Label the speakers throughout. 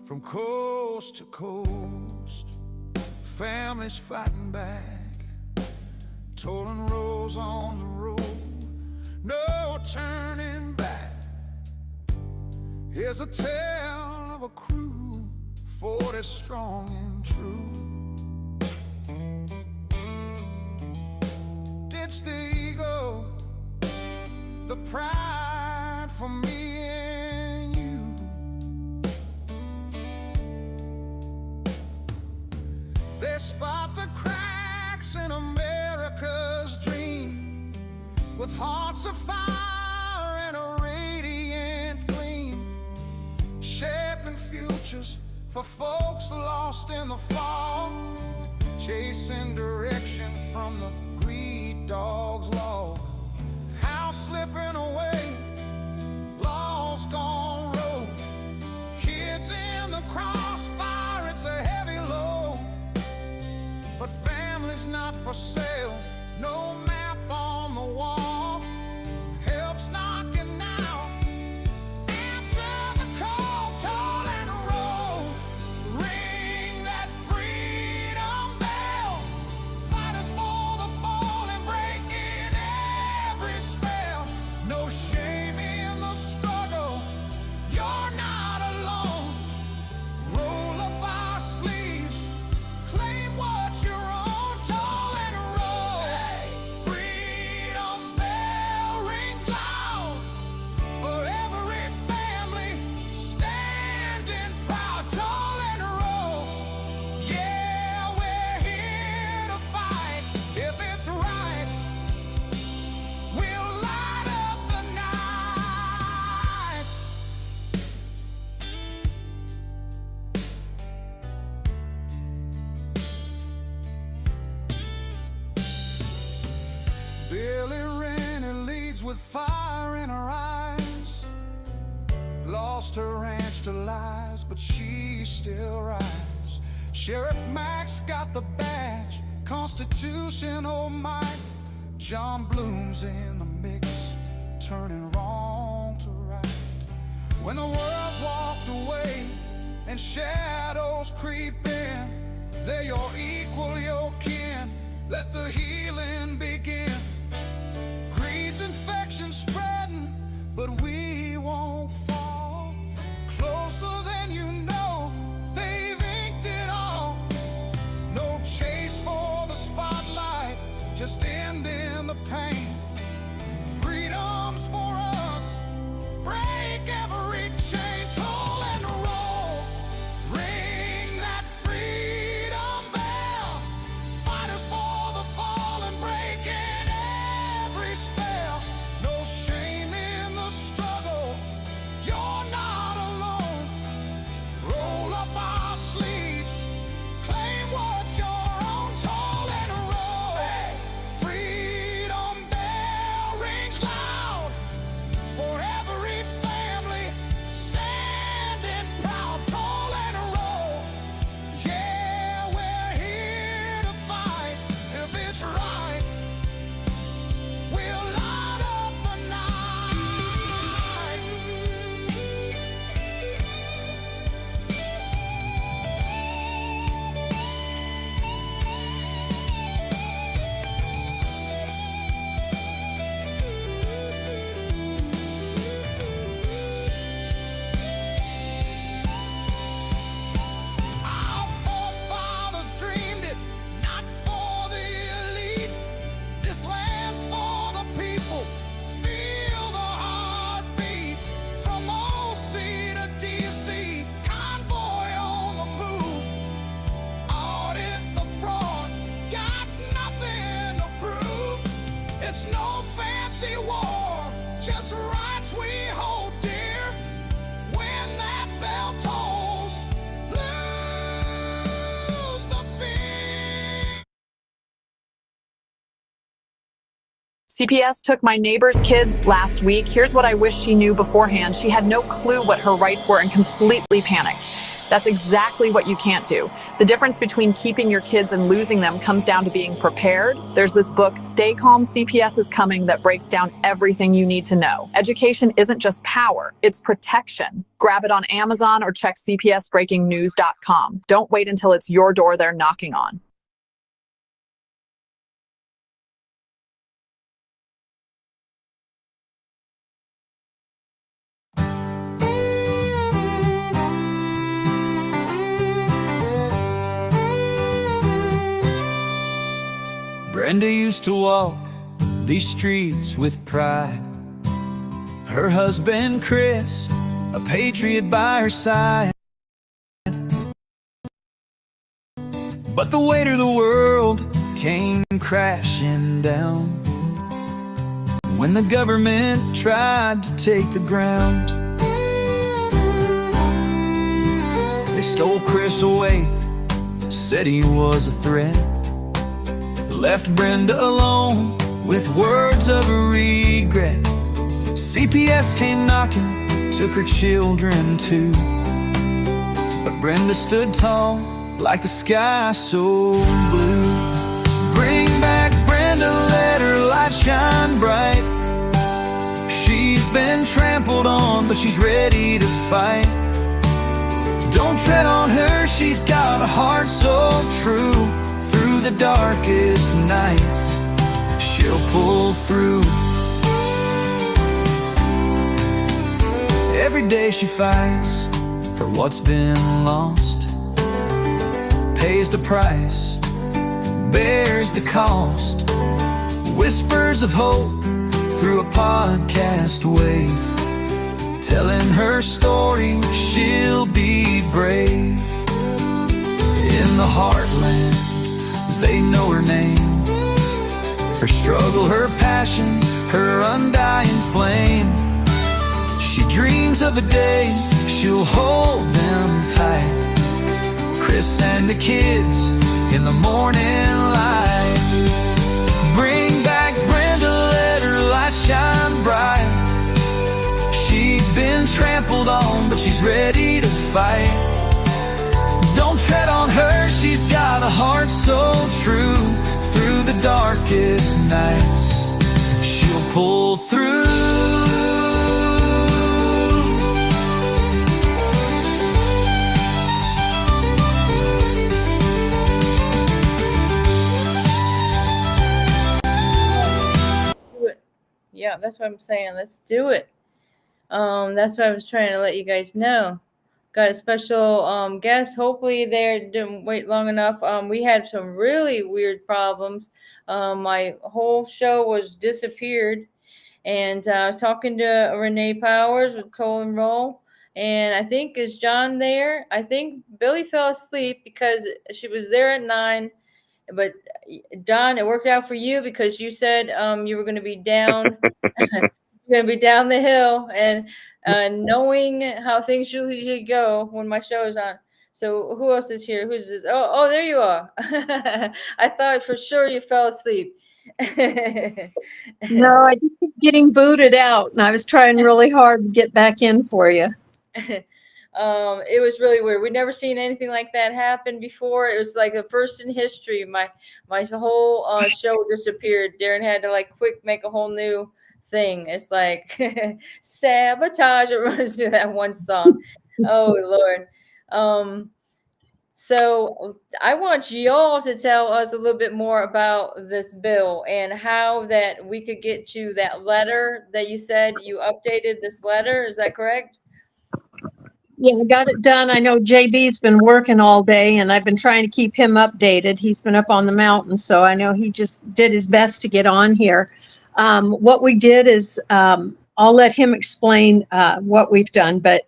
Speaker 1: from coast to coast. Families fighting back, tolling rolls on the road, no turning back. Here's a tale of a crew, 40 strong and true. Ditch the ego, the pride for me and you. They spot the cracks in America's dream, with hearts of fire and a radiant gleam, shaping futures for folks lost in the fog, chasing direction from the greed dog's law. House slipping away, laws gone rogue, kids in the crossfire, it's a heavy load. But family's not for sale, no map on the wall, help's knocking now. Answer the call, toll and roll, ring that freedom bell. Fighters for the fallen, breaking every spell. No shame in the struggle, you're not alone. Roll up our sleeves, claim what you're on, toll and roll. Freedom bell rings loud for every family standing proud, toll and roll. Yeah, we're here to fight. If it's right, we'll light up the night. Billy Rennie leads with fire in her eyes, lost her ranch to lies, but she still rise. Sheriff Max got the badge, Constitution, oh my. John Bloom's in the mix, turning wrong to right. When the world's walked away and shadows creep in, they're your equal, your kin. Let the healing begin. Greed's infection spreading, but we won't fall. Closer than you know, they've inked it all. No chase for the spotlight, just ending the pain. Freedom's for us, break every chain, toll and roll, ring that freedom bell. Fighters for the fallen, breaking every spell. No shame in the struggle, you're not alone. Roll up our sleeves, claim what's your own, toll and roll. Freedom bell rings loud for every family standing proud, toll and roll. Yeah, we're here to fight. If it's right, we'll light up the night. Our forefathers dreamed it, not for the elite. This land's for the people, feel the heartbeat. From OC to DC, convoy on the move. Audit the fraud, got nothing to prove. It's no fancy war, just rights we hold dear. When that bell tolls, lose the fear.
Speaker 2: CPS took my neighbor's kids last week. Here's what I wish she knew beforehand. She had no clue what her rights were and completely panicked. That's exactly what you can't do. The difference between keeping your kids and losing them comes down to being prepared. There's this book, Stay Calm, CPS is Coming, that breaks down everything you need to know. Education isn't just power, it's protection. Grab it on Amazon or check cpsbreakingnews.com. Don't wait until it's your door they're knocking on.
Speaker 3: Brenda used to walk these streets with pride. Her husband, Chris, a patriot by her side. But the weight of the world came crashing down when the government tried to take the ground. They stole Chris away, said he was a threat, left Brenda alone with words of regret. CPS came knocking, took her children too, but Brenda stood tall like the sky so blue. Bring back Brenda, let her light shine bright. She's been trampled on, but she's ready to fight. Don't tread on her, she's got a heart so true. Through the darkest nights, she'll pull through. Every day she fights for what's been lost, pays the price, bears the cost. Whispers of hope through a podcast wave, telling her story, she'll be brave. In the heartland, they know her name, her struggle, her passion, her undying flame. She dreams of a day she'll hold them tight, Chris and the kids in the morning light. Bring back Brenda, let her light shine bright. She's been trampled on, but she's ready to fight. Don't tread on her, she's got a heart so true. Through the darkest nights, she'll pull through.
Speaker 4: Yeah, that's what I'm saying. Let's do it. That's what I was trying to let you guys know. Got a special guest. Hopefully they didn't wait long enough. We had some really weird problems. My whole show was disappeared. And I was talking to Renee Powers with Toll and Roll. And I think, is John there? I think Billy fell asleep because she was there at 9. But Don, it worked out for you because you said you were going to be down. You're going to be down the hill, and knowing how things usually go when my show is on. So who else is here? Who's this? Oh, there you are. I thought for sure you fell asleep.
Speaker 5: No, I just keep getting booted out, and I was trying really hard to get back in for you.
Speaker 4: It was really weird. We'd never seen anything like that happen before. It was like the first in history. My whole show disappeared. Darren had to quick make a whole new thing. It's like sabotage. It reminds me of that one song. Oh Lord. So I want y'all to tell us a little bit more about this bill and how that we could get to that letter that you said you updated this letter. Is that correct?
Speaker 5: Yeah, I got it done. I know JB's been working all day, and I've been trying to keep him updated. He's been up on the mountain, so I know he just did his best to get on here. What we did is, I'll let him explain what we've done, but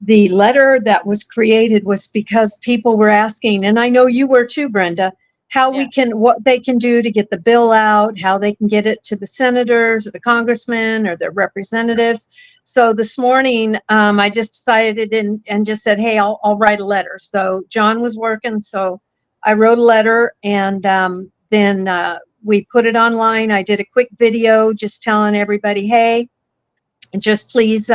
Speaker 5: the letter that was created was because people were asking, and I know you were too, Brenda, what they can do to get the bill out, how they can get it to the senators or the congressmen or their representatives. So this morning, I just decided and just said, hey, I'll write a letter. So John was working, so I wrote a letter, and then we put it online. I did a quick video just telling everybody, hey, just please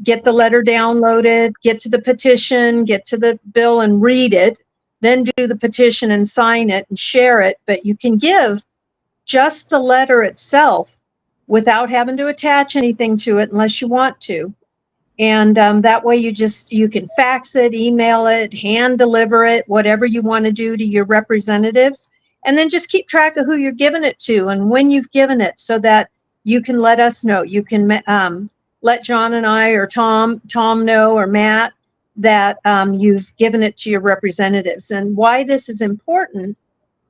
Speaker 5: get the letter downloaded, get to the petition, get to the bill and read it, then do the petition and sign it and share it. But you can give just the letter itself without having to attach anything to it unless you want to. And that way you can fax it, email it, hand deliver it, whatever you want to do to your representatives. And then just keep track of who you're giving it to and when you've given it so that you can let us know. You can let John and I or Tom know, or Matt, that you've given it to your representatives. And why this is important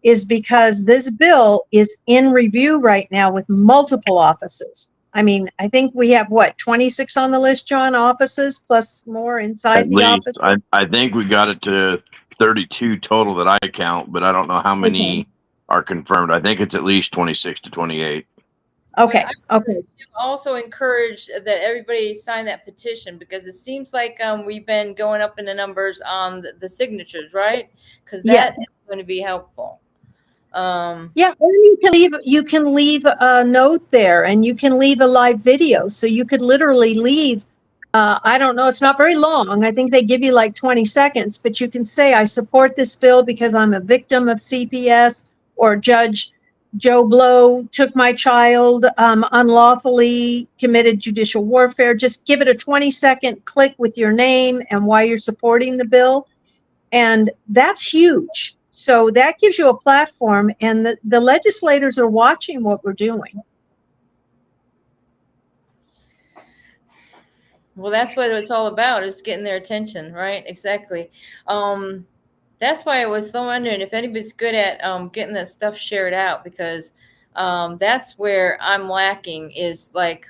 Speaker 5: is because this bill is in review right now with multiple offices. I mean, I think we have 26 on the list, John, offices plus more inside
Speaker 6: At
Speaker 5: the
Speaker 6: least
Speaker 5: office.
Speaker 6: I think we got it to 32 total that I count, but I don't know how many are confirmed. I think it's at least 26 to 28.
Speaker 5: Okay. Okay.
Speaker 4: Also encourage that everybody sign that petition, because it seems like we've been going up in the numbers on the signatures, right? Because that is going to be helpful.
Speaker 5: Yeah, or you can leave a note there, and you can leave a live video. So you could literally leave. I don't know, it's not very long. I think they give you like 20 seconds, but you can say, I support this bill because I'm a victim of CPS, or Judge Joe Blow took my child, unlawfully committed judicial warfare. Just give it a 20-second click with your name and why you're supporting the bill. And that's huge. So that gives you a platform, and the legislators are watching what we're doing.
Speaker 4: Well, that's what it's all about, is getting their attention, right? Exactly. That's why I was wondering if anybody's good at getting that stuff shared out, because that's where I'm lacking, is like,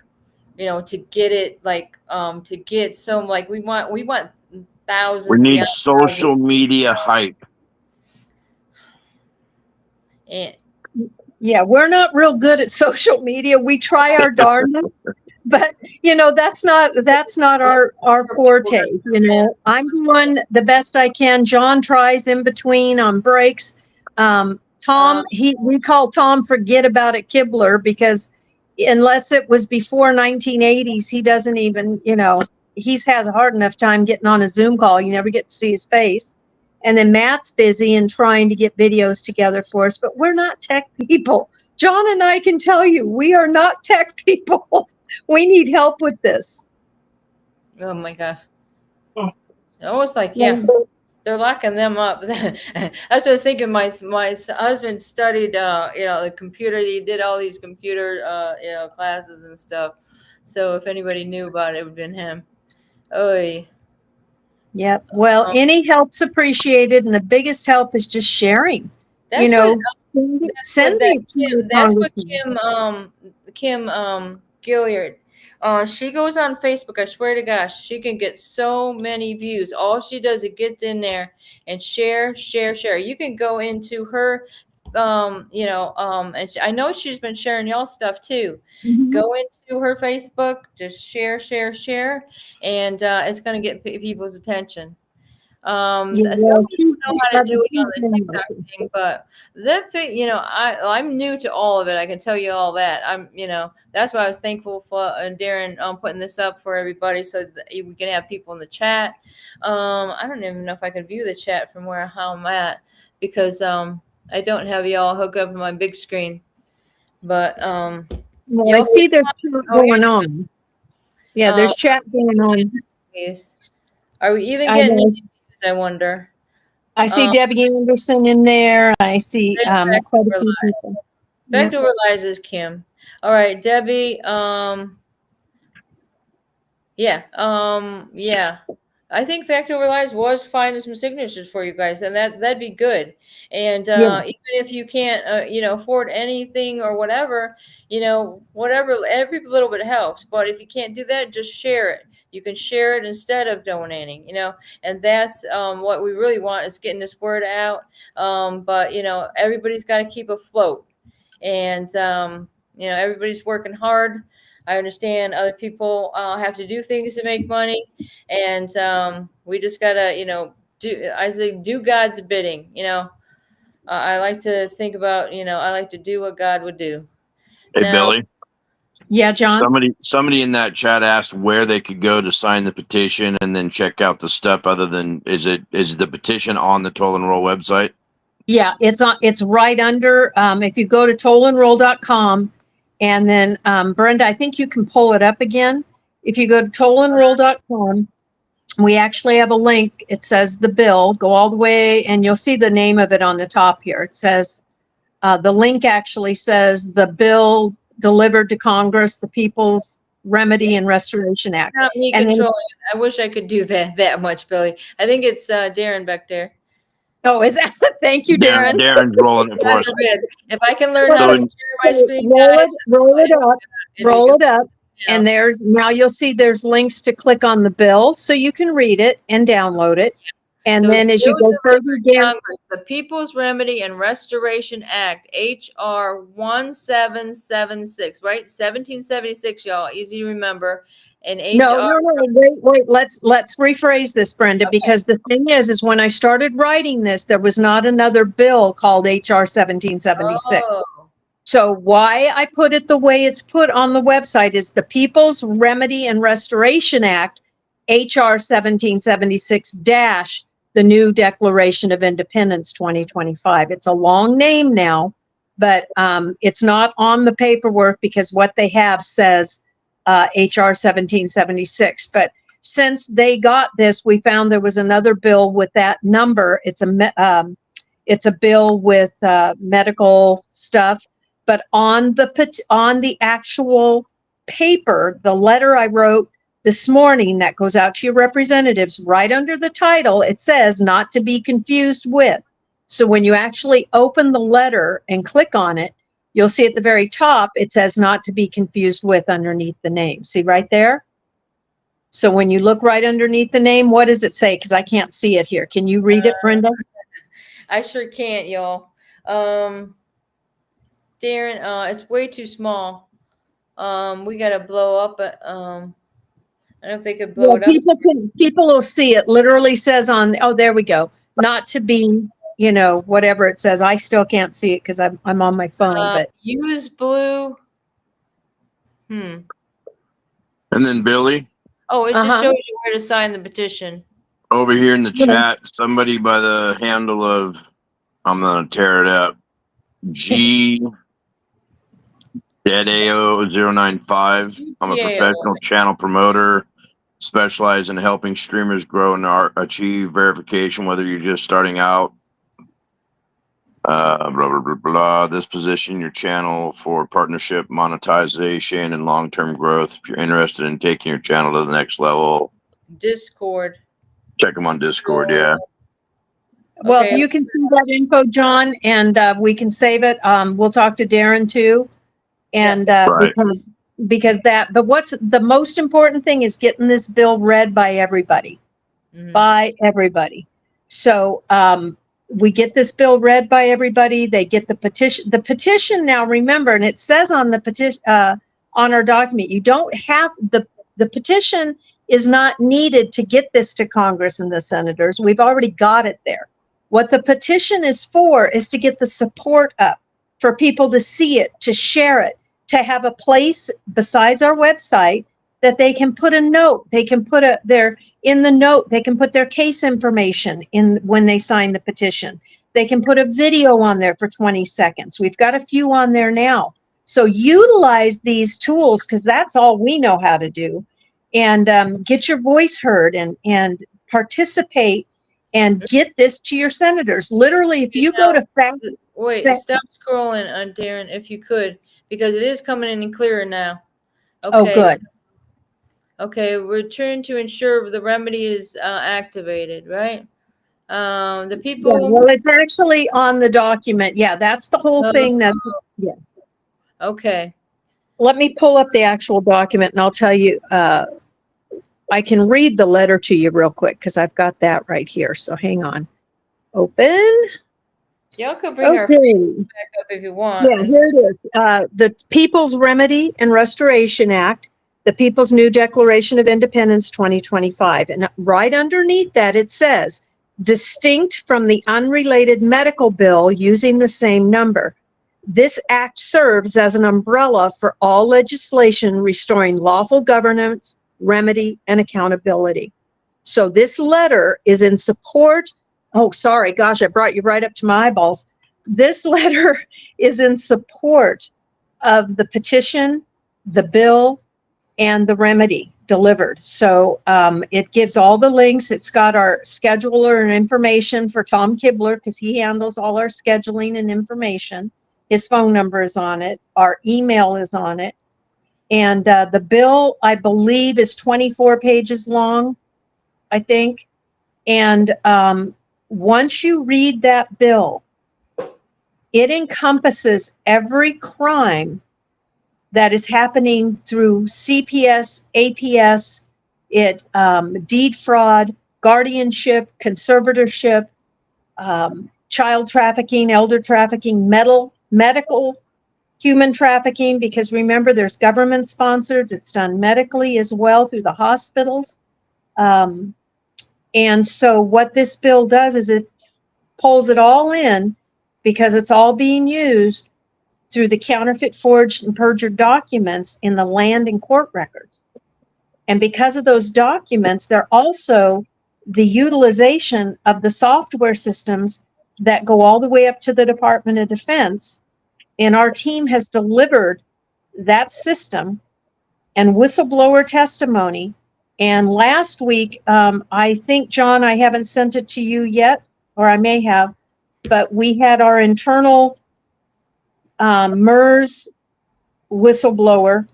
Speaker 4: to get it, like to get some, like we want thousands.
Speaker 6: We need social media hype.
Speaker 4: And
Speaker 5: Yeah, we're not real good at social media. We try our darndest, but that's not our forte. I'm doing the best I can. John tries in between on breaks. Tom, we call Tom Forget About It Kibler, because unless it was before 1980s, he doesn't even, he's has a hard enough time getting on a Zoom call. You never get to see his face. And then Matt's busy and trying to get videos together for us, but we're not tech people. John and I can tell you, we are not tech people. We need help with this.
Speaker 4: oh my gosh, it's almost like, they're locking them up. That's what I was thinking. My husband studied, the computer. He did all these computer, classes and stuff. So if anybody knew about it, it would have been him. Oh,
Speaker 5: Yep. Well, any help's appreciated, and the biggest help is just sharing.
Speaker 4: that's
Speaker 5: Send these to your congressman.
Speaker 4: Kim Gilliard. She goes on Facebook. I swear to gosh, she can get so many views. All she does is get in there and share. You can go into her, and I know she's been sharing y'all stuff too.
Speaker 5: Mm-hmm.
Speaker 4: Go into her Facebook, just share, and it's going to get people's attention. Some people know how to do it on the TikTok thing, but that thing, I'm new to all of it. I can tell you all that. That's why I was thankful for Darren putting this up for everybody, so that we can have people in the chat. I don't even know if I can view the chat from how I'm at, because I don't have y'all hooked up to my big screen. But
Speaker 5: well, I see there's chat going on. Yeah, there's chat going on.
Speaker 4: Are we even getting any views, I wonder?
Speaker 5: I see Debbie Anderson in there. I see quite a few people.
Speaker 4: Back to Lies is Kim. All right, Debbie. Yeah. I think Factor Lies was finding some signatures for you guys, and that'd be good. And even if you can't, afford anything or whatever, every little bit helps. But if you can't do that, just share it. You can share it instead of donating, and that's what we really want, is getting this word out. But everybody's got to keep afloat, and everybody's working hard. I understand other people have to do things to make money, and we just gotta, do God's bidding. I like to think about, I like to do what God would do.
Speaker 6: Hey,
Speaker 4: now,
Speaker 6: Billy.
Speaker 5: Yeah, John?
Speaker 6: Somebody in that chat asked where they could go to sign the petition and then check out the stuff other than, is the petition on the Toll and Roll website?
Speaker 5: Yeah, it's right under, if you go to tollandroll.com and then, Brenda, I think you can pull it up again. If you go to tollandroll.com, we actually have a link. It says the bill, go all the way and you'll see the name of it on the top here. It says, the link actually says the bill delivered to Congress, the People's Remedy and Restoration Act.
Speaker 4: Not me
Speaker 5: And then,
Speaker 4: controlling it. I wish I could do that much, Billy. I think it's Darren back there.
Speaker 5: oh, is that, thank you, Darren.
Speaker 6: Darren's rolling it for
Speaker 4: God
Speaker 6: us.
Speaker 4: forbid. If I can learn how to
Speaker 6: So-
Speaker 4: share my screen,
Speaker 5: roll
Speaker 4: guys,
Speaker 5: roll it up,
Speaker 4: it'd be
Speaker 5: roll
Speaker 4: good.
Speaker 5: it up.
Speaker 4: Yeah.
Speaker 5: And there's, now you'll see there's links to click on the bill so you can read it and download it. And
Speaker 4: So
Speaker 5: then as you
Speaker 4: bill
Speaker 5: go further down,
Speaker 4: Congress, the People's Remedy and Restoration Act, HR 1776, right? 1776, y'all, easy to remember. And HR,
Speaker 5: wait, let's rephrase this, Brenda, because the thing is when I started writing this, there was not another bill called HR 1776.
Speaker 4: oh,
Speaker 5: So why I put it the way it's put on the website is the People's Remedy and Restoration Act, HR 1776 dash the new Declaration of Independence 2025. It's a long name now, but it's not on the paperwork because what they have says HR 1776. But since they got this, we found there was another bill with that number. It's a bill with medical stuff. But on the actual paper, the letter I wrote this morning that goes out to your representatives, right under the title, it says not to be confused with. So when you actually open the letter and click on it, you'll see at the very top, it says not to be confused with underneath the name. See right there? So when you look right underneath the name, what does it say? Because I can't see it here. Can you read it, Brenda?
Speaker 4: I sure can't, y'all. Darren, it's way too small. We gotta blow up it. I don't know if they could blow it up.
Speaker 5: People will see it. Literally says on, oh, there we go. Not to be, whatever it says. I still can't see it because I'm on my phone. But
Speaker 4: Use blue.
Speaker 6: And then Billy,
Speaker 4: Oh, it just shows you where to sign the petition.
Speaker 6: over here in the chat, somebody by the handle of, I'm gonna tear it up, G Dead AO 095. I'm a professional channel promoter, specialize in helping streamers grow and achieve verification, whether you're just starting out. Blah, blah, blah, blah. This position your channel for partnership, monetization, and long-term growth. If you're interested in taking your channel to the next level,
Speaker 4: Discord.
Speaker 6: check them on Discord. Yeah.
Speaker 5: well,
Speaker 4: Okay.
Speaker 5: if you can see that info, John, and we can save it. We'll talk to Darren too. And
Speaker 6: Right.
Speaker 5: because that, but what's the most important thing is getting this bill read by everybody. By everybody. So we get this bill read by everybody. They get the petition. The petition now, remember, and it says on the petition on our document, you don't have the petition is not needed to get this to Congress and the senators. We've already got it there. What the petition is for is to get the support up for people to see it, to share it, to have a place besides our website that they can put a note. They can put in the note, they can put their case information in when they sign the petition. They can put a video on there for 20 seconds. We've got a few on there now. So utilize these tools because that's all we know how to do. And get your voice heard and participate and get this to your senators. Literally, if you go to
Speaker 4: Stop scrolling on Darren if you could, because it is coming in clearer now. Okay.
Speaker 5: Oh, good.
Speaker 4: Okay, we're trying to ensure the remedy is activated, right? The people.
Speaker 5: Yeah, well, it's actually on the document. Yeah, that's the whole thing. Yeah.
Speaker 4: Okay.
Speaker 5: Let me pull up the actual document and I'll tell you. I can read the letter to you real quick because I've got that right here. So hang on. Open.
Speaker 4: Y'all could bring our faces back up if you want.
Speaker 5: Yeah, here it is. The People's Remedy and Restoration Act, the People's New Declaration of Independence 2025. And right underneath that, it says, distinct from the unrelated medical bill using the same number. This act serves as an umbrella for all legislation restoring lawful governance, remedy, and accountability. So this letter is in support. Oh, sorry, gosh, I brought you right up to my eyeballs. This letter is in support of the petition, the bill, and the remedy delivered. So it gives all the links. It's got our scheduler and information for Tom Kibler, because he handles all our scheduling and information. His phone number is on it. Our email is on it. And the bill, I believe, is 24 pages long, I think. And once you read that bill, it encompasses every crime that is happening through CPS, APS, deed fraud, guardianship, conservatorship, child trafficking, elder trafficking, medical, human trafficking, because remember, there's government sponsored. It's done medically as well through the hospitals. And so what this bill does is it pulls it all in, because it's all being used through the counterfeit, forged, and perjured documents in the land and court records. And because of those documents, they're also the utilization of the software systems that go all the way up to the Department of Defense. And our team has delivered that system and whistleblower testimony. And last week, I think, John, I haven't sent it to you yet, or I may have, but we had our internal MERS whistleblower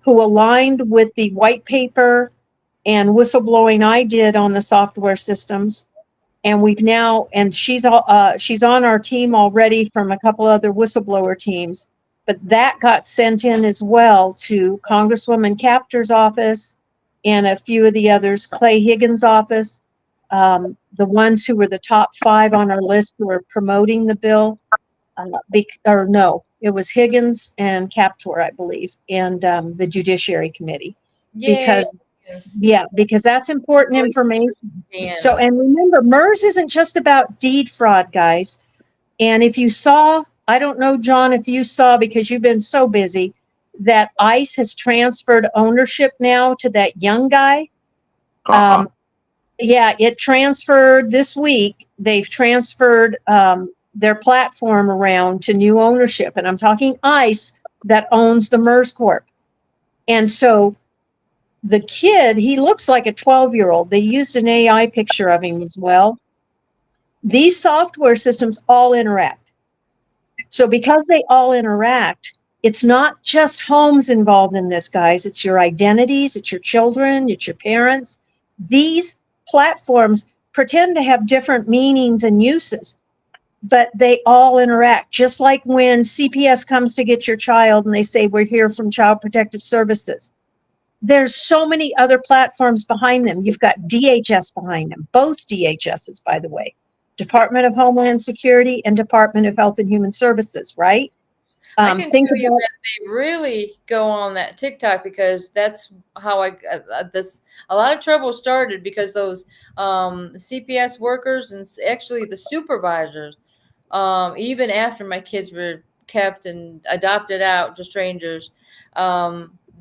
Speaker 5: who aligned with the white paper and whistleblowing I did on the software systems. And we've now, and she's on our team already from a couple other whistleblower teams, but that got sent in as well to Congresswoman Capter's office and a few of the others, Clay Higgins' office, the ones who were the top 5 on our list who are promoting the bill. Or no, it was Higgins and Captor, I believe, and the Judiciary Committee.
Speaker 4: Yay.
Speaker 5: Because,
Speaker 4: Yes.
Speaker 5: yeah, because that's important information.
Speaker 4: Yeah.
Speaker 5: So, and remember, MERS isn't just about deed fraud, guys. And if you saw, I don't know, John, if you saw, because you've been so busy, that ICE has transferred ownership now to that young guy. Yeah, it transferred this week. They've transferred their platform around to new ownership. And I'm talking ICE that owns the MERS Corp. And so the kid, he looks like a 12-year-old. They used an AI picture of him as well. These software systems all interact. So because they all interact, it's not just homes involved in this, guys. It's your identities, it's your children, it's your parents. These platforms pretend to have different meanings and uses, but they all interact. Just like when CPS comes to get your child and they say, we're here from Child Protective Services. There's so many other platforms behind them. You've got DHS behind them, both DHSs, by the way, Department of Homeland Security and Department of Health and Human Services, right?
Speaker 4: I can tell you that they really go on that TikTok, because that's how a lot of trouble started, because those CPS workers and actually the supervisors, even after my kids were kept and adopted out to strangers,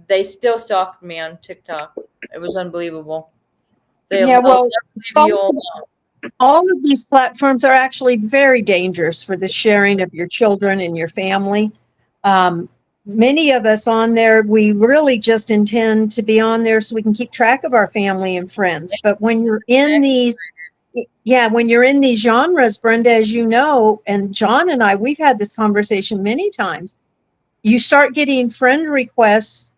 Speaker 4: they still stalked me on TikTok. It was unbelievable.
Speaker 5: All of these platforms are actually very dangerous for the sharing of your children and your family. Many of us on there, we really just intend to be on there so we can keep track of our family and friends. But when you're in these, when you're in these genres, Brenda, as you know, and John and I, we've had this conversation many times. You start getting friend requests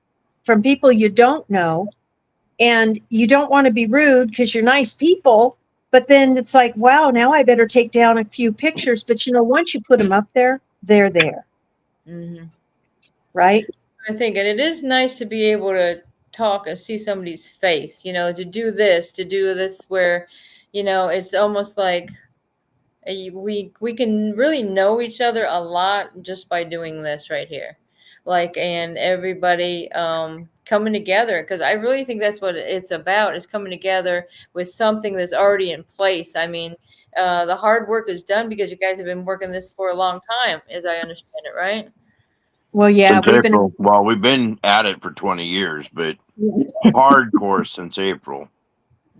Speaker 5: from people you don't know, and you don't want to be rude because you're nice people. But then it's like, wow, now I better take down a few pictures. But once you put them up there, they're there.
Speaker 4: Mm-hmm.
Speaker 5: Right?
Speaker 4: I think, and it is nice to be able to talk and see somebody's face, to do this where, it's almost like we can really know each other a lot just by doing this right here. And everybody coming together, because I really think that's what it's about, is coming together with something that's already in place. I mean, the hard work is done because you guys have been working this for a long time, as I understand it, right?
Speaker 5: Well, yeah,
Speaker 6: Since
Speaker 5: we've been.
Speaker 6: April. Well, we've been at it for 20 years, but hardcore since April.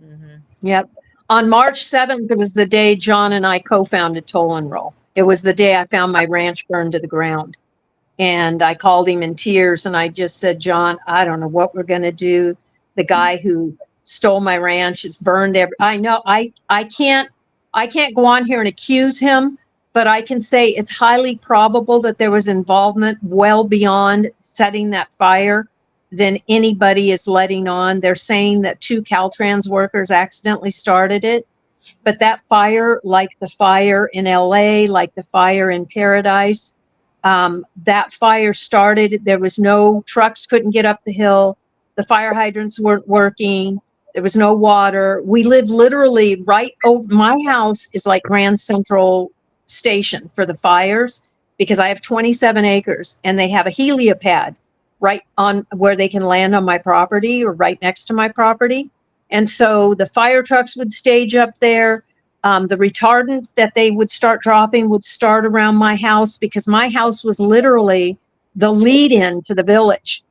Speaker 4: Hmm.
Speaker 5: Yep. On March 7th, it was the day John and I co-founded Toll and Roll. It was the day I found my ranch burned to the ground. And I called him in tears and I just said, John, I don't know what we're going to do. The guy who stole my ranch is burned I know I can't go on here and accuse him, but I can say it's highly probable that there was involvement well beyond setting that fire than anybody is letting on. They're saying that 2 Caltrans workers accidentally started it. But that fire, like the fire in LA, like the fire in Paradise, that fire started. There was no trucks, couldn't get up the hill. The fire hydrants weren't working. There was no water. We live literally right over my house is like Grand Central Station for the fires because I have 27 acres and they have a heliopad right on where they can land on my property or right next to my property. And so the fire trucks would stage up there. The retardant that they would start dropping would start around my house because my house was literally the lead in to the village.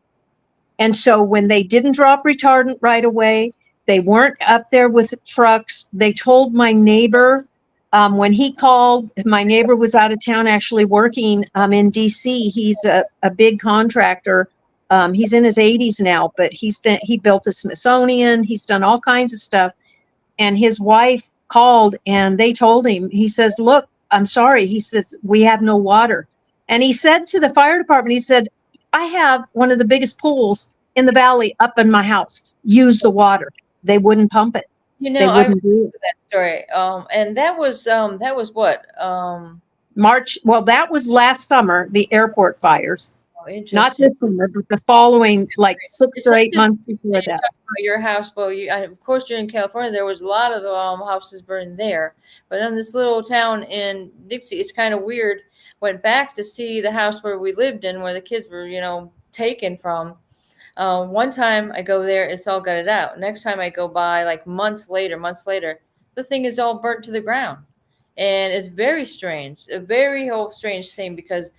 Speaker 5: And so when they didn't drop retardant right away, they weren't up there with trucks. They told my neighbor when he called, my neighbor was out of town actually working in DC. He's a big contractor. He's in his 80s now, but he built a Smithsonian. He's done all kinds of stuff. And his wife called and they told him, he says, look, I'm sorry. He says, we have no water. And he said to the fire department, he said, I have one of the biggest pools in the valley up in my house. Use the water. They wouldn't pump it.
Speaker 4: You
Speaker 5: They
Speaker 4: know, I remember
Speaker 5: wouldn't do it.
Speaker 4: that story. And that was what?
Speaker 5: March. Well, that was last summer, the airport fires.
Speaker 4: Oh,
Speaker 5: Not
Speaker 4: interesting.
Speaker 5: this summer, but the following, like 6
Speaker 4: It's
Speaker 5: or
Speaker 4: not
Speaker 5: 8
Speaker 4: just
Speaker 5: months
Speaker 4: that
Speaker 5: before
Speaker 4: you're
Speaker 5: that.
Speaker 4: talking about your house. Well, of course, you're in California. There was a lot of houses burned there, but in this little town in Dixie, it's kind of weird. Went back to see the house where we lived in, where the kids were, taken from. One time I go there, it's all gutted out. Next time I go by, like months later, the thing is all burnt to the ground, and it's very strange, a very whole strange thing because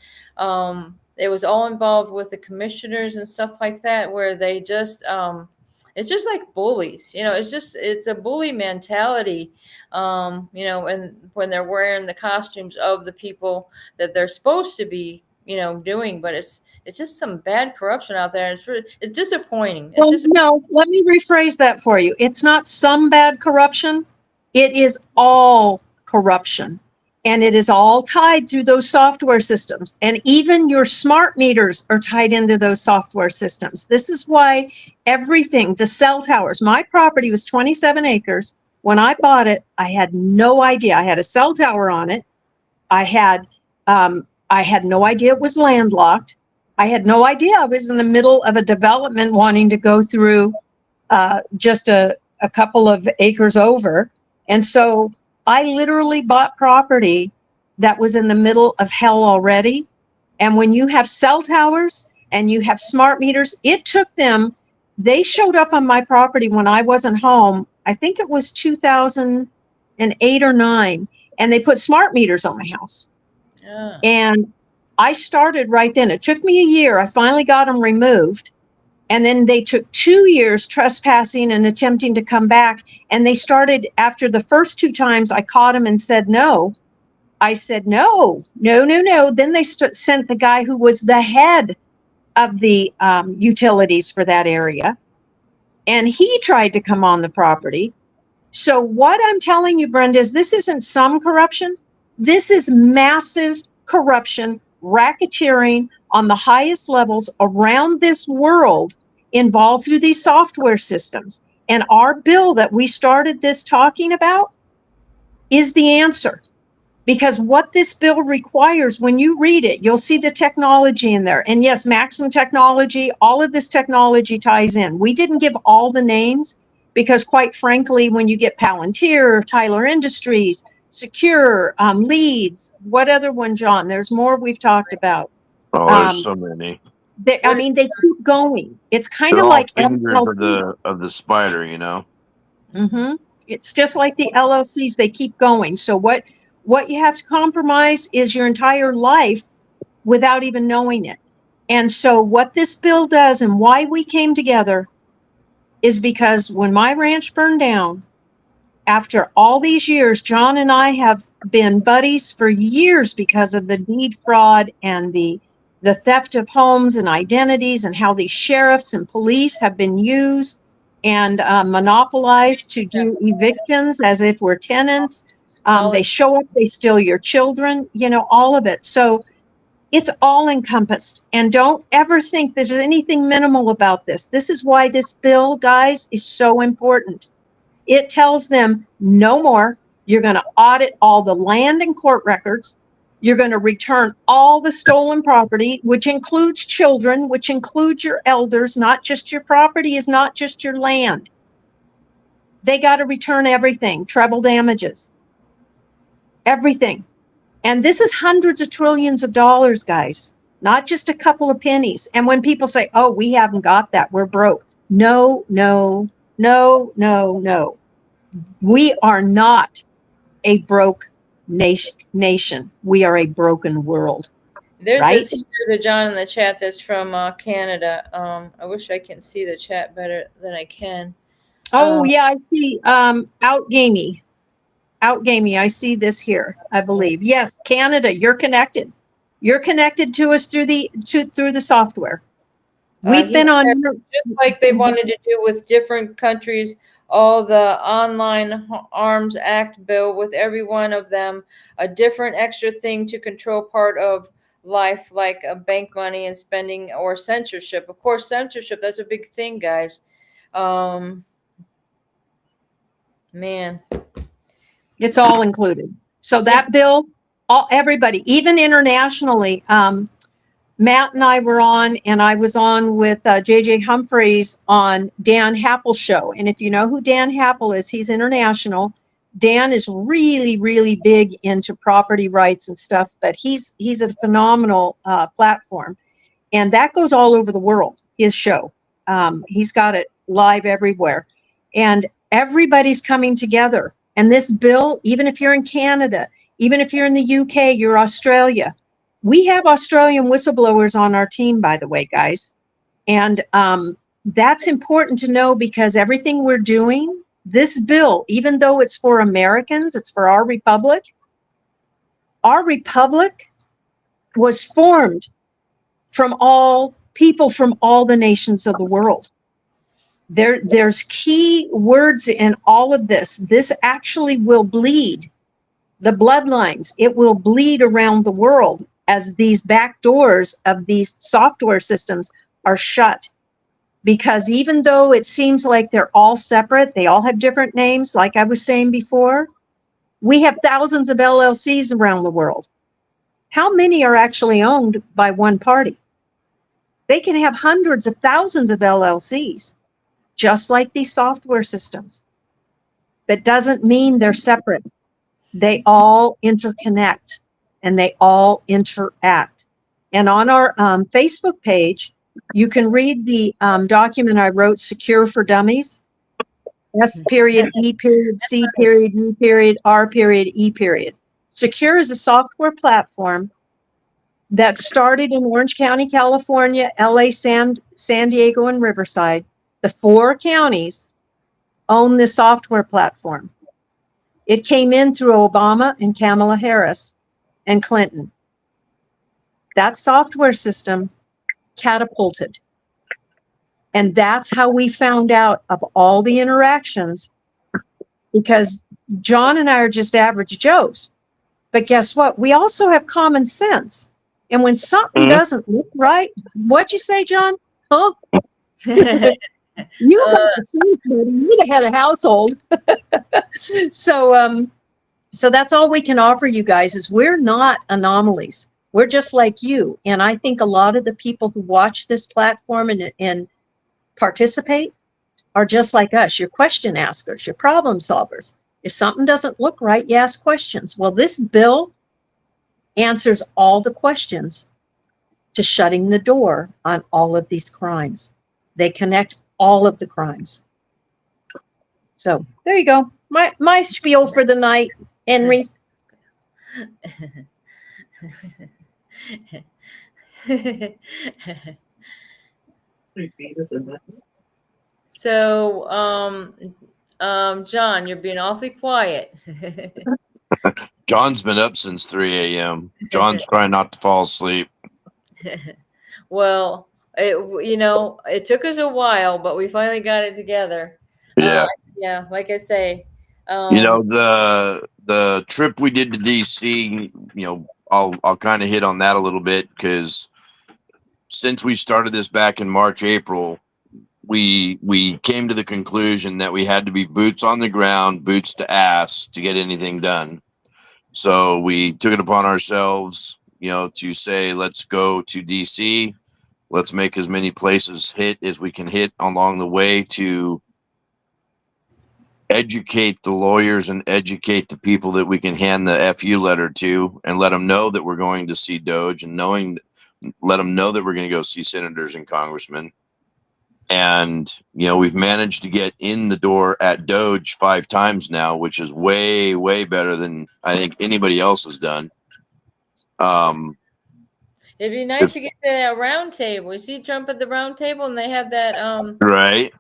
Speaker 4: it was all involved with the commissioners and stuff like that, where they just it's just like bullies, it's a bully mentality, and when they're wearing the costumes of the people that they're supposed to be, doing, but it's just some bad corruption out there. It's disappointing. It's
Speaker 5: Well,
Speaker 4: just
Speaker 5: no, let me rephrase that for you. It's not some bad corruption. It is all corruption. And it is all tied through those software systems. And even your smart meters are tied into those software systems. This is why everything, the cell towers, my property was 27 acres. When I bought it, I had no idea. I had a cell tower on it. I had no idea it was landlocked. I had no idea I was in the middle of a development wanting to go through just a couple of acres over. And so I literally bought property that was in the middle of hell already. And when you have cell towers and you have smart meters, it took them, they showed up on my property when I wasn't home. I think it was 2008 or 9. And they put smart meters on my house.
Speaker 4: yeah.
Speaker 5: And I started right then. It took me a year. I finally got them removed. And then they took 2 years trespassing and attempting to come back. And they started after the first 2 times I caught them and said no. I said, no. Then they sent the guy who was the head of the utilities for that area. And he tried to come on the property. So what I'm telling you, Brenda, is this isn't some corruption. This is massive corruption, racketeering on the highest levels around this world involved through these software systems. And our bill that we started this talking about is the answer. Because what this bill requires, when you read it, you'll see the technology in there. And yes, Maxim technology, all of this technology ties in. We didn't give all the names because, quite frankly, when you get Palantir, Tyler Industries, Secure, Leads, what other one, John? There's more we've talked about.
Speaker 6: Oh, there's so many.
Speaker 5: They keep going. It's kind
Speaker 6: They're
Speaker 5: of
Speaker 6: all
Speaker 5: like
Speaker 6: fingers
Speaker 5: LLC.
Speaker 6: of the spider, you know.
Speaker 5: Mm-hmm. It's just like the LLCs, they keep going. So what you have to compromise is your entire life without even knowing it. And so what this bill does and why we came together is because when my ranch burned down, after all these years, John and I have been buddies for years because of the deed fraud and the theft of homes and identities, and how these sheriffs and police have been used and monopolized to do evictions as if we're tenants. They show up, they steal your children, all of it. So it's all encompassed. And don't ever think there's anything minimal about this. This is why this bill, guys, is so important. It tells them no more. You're going to audit all the land and court records. You're going to return all the stolen property, which includes children, which includes your elders, not just your property, is not just your land. They got to return everything, treble damages, everything. And this is hundreds of trillions of dollars, guys, not just a couple of pennies. And when people say, oh, we haven't got that, we're broke. No, no, no, no, no. We are not a broke nation. We are a broken world.
Speaker 4: There's
Speaker 5: right?
Speaker 4: there's a John in the chat that's from Canada. I wish I can see the chat better than I can.
Speaker 5: Oh, yeah, I see. Outgamey. Outgamey. I see this here, I believe. Yes, Canada, you're connected. You're connected to us through the software. We've been on
Speaker 4: just like they wanted to do with different countries, all the online arms act bill with every one of them, a different extra thing to control part of life, like bank money and spending or censorship. Of course, censorship, that's a big thing, guys. Man.
Speaker 5: It's all included. So that bill, everybody, even internationally, Matt and I were on, and I was on with J.J. Humphreys on Dan Happel's show. And if you know who Dan Happel is, he's international. Dan is really, really big into property rights and stuff, but he's a phenomenal platform. And that goes all over the world, his show. He's got it live everywhere. And everybody's coming together. And this bill, even if you're in Canada, even if you're in the UK, you're Australia, we have Australian whistleblowers on our team, by the way, guys. And that's important to know, because everything we're doing, this bill, even though it's for Americans, it's for our republic was formed from all people from all the nations of the world. There's key words in all of this. This actually will bleed the bloodlines. It will bleed around the world as these back doors of these software systems are shut. Because even though it seems like they're all separate, they all have different names, like I was saying before, we have thousands of LLCs around the world. How many are actually owned by one party? They can have hundreds of thousands of LLCs, just like these software systems. That doesn't mean they're separate. They all interconnect and they all interact. And on our Facebook page, you can read the document I wrote, Secure for Dummies. S period, E period, C period, U period, R period, E period. Secure is a software platform that started in Orange County, California, LA, San Diego, and Riverside. The 4 counties own this software platform. It came in through Obama and Kamala Harris and Clinton. That software system catapulted. And that's how we found out of all the interactions, because John and I are just average Joes. But guess what? We also have common sense. And when something doesn't look right, what'd you say, John? Huh? You got the sense, buddy. You're the head of household. So that's all we can offer you guys, is we're not anomalies. We're just like you. And I think a lot of the people who watch this platform and participate are just like us. You're question askers, you're problem solvers. If something doesn't look right, you ask questions. Well, this bill answers all the questions to shutting the door on all of these crimes. They connect all of the crimes. So there you go. My spiel for the night, Henry.
Speaker 4: So, John, you're being awfully quiet.
Speaker 6: John's been up since 3 a.m. John's trying not to fall asleep.
Speaker 4: Well, it took us a while, but we finally got it together.
Speaker 6: Yeah.
Speaker 4: Yeah, like I say,
Speaker 6: The trip we did to DC, I'll kind of hit on that a little bit, because since we started this back in March, April, we came to the conclusion that we had to be boots on the ground, boots to ass to get anything done. So we took it upon ourselves, to say, let's go to DC. Let's make as many places hit as we can hit along the way to educate the lawyers and educate the people that we can hand the FU letter to, and let them know that we're going to see Doge, and let them know that we're going to go see senators and congressmen. And, we've managed to get in the door at Doge 5 times now, which is way, way better than I think anybody else has done.
Speaker 4: It'd be nice to get the round table. You see Trump at the round table, and they have that
Speaker 6: right.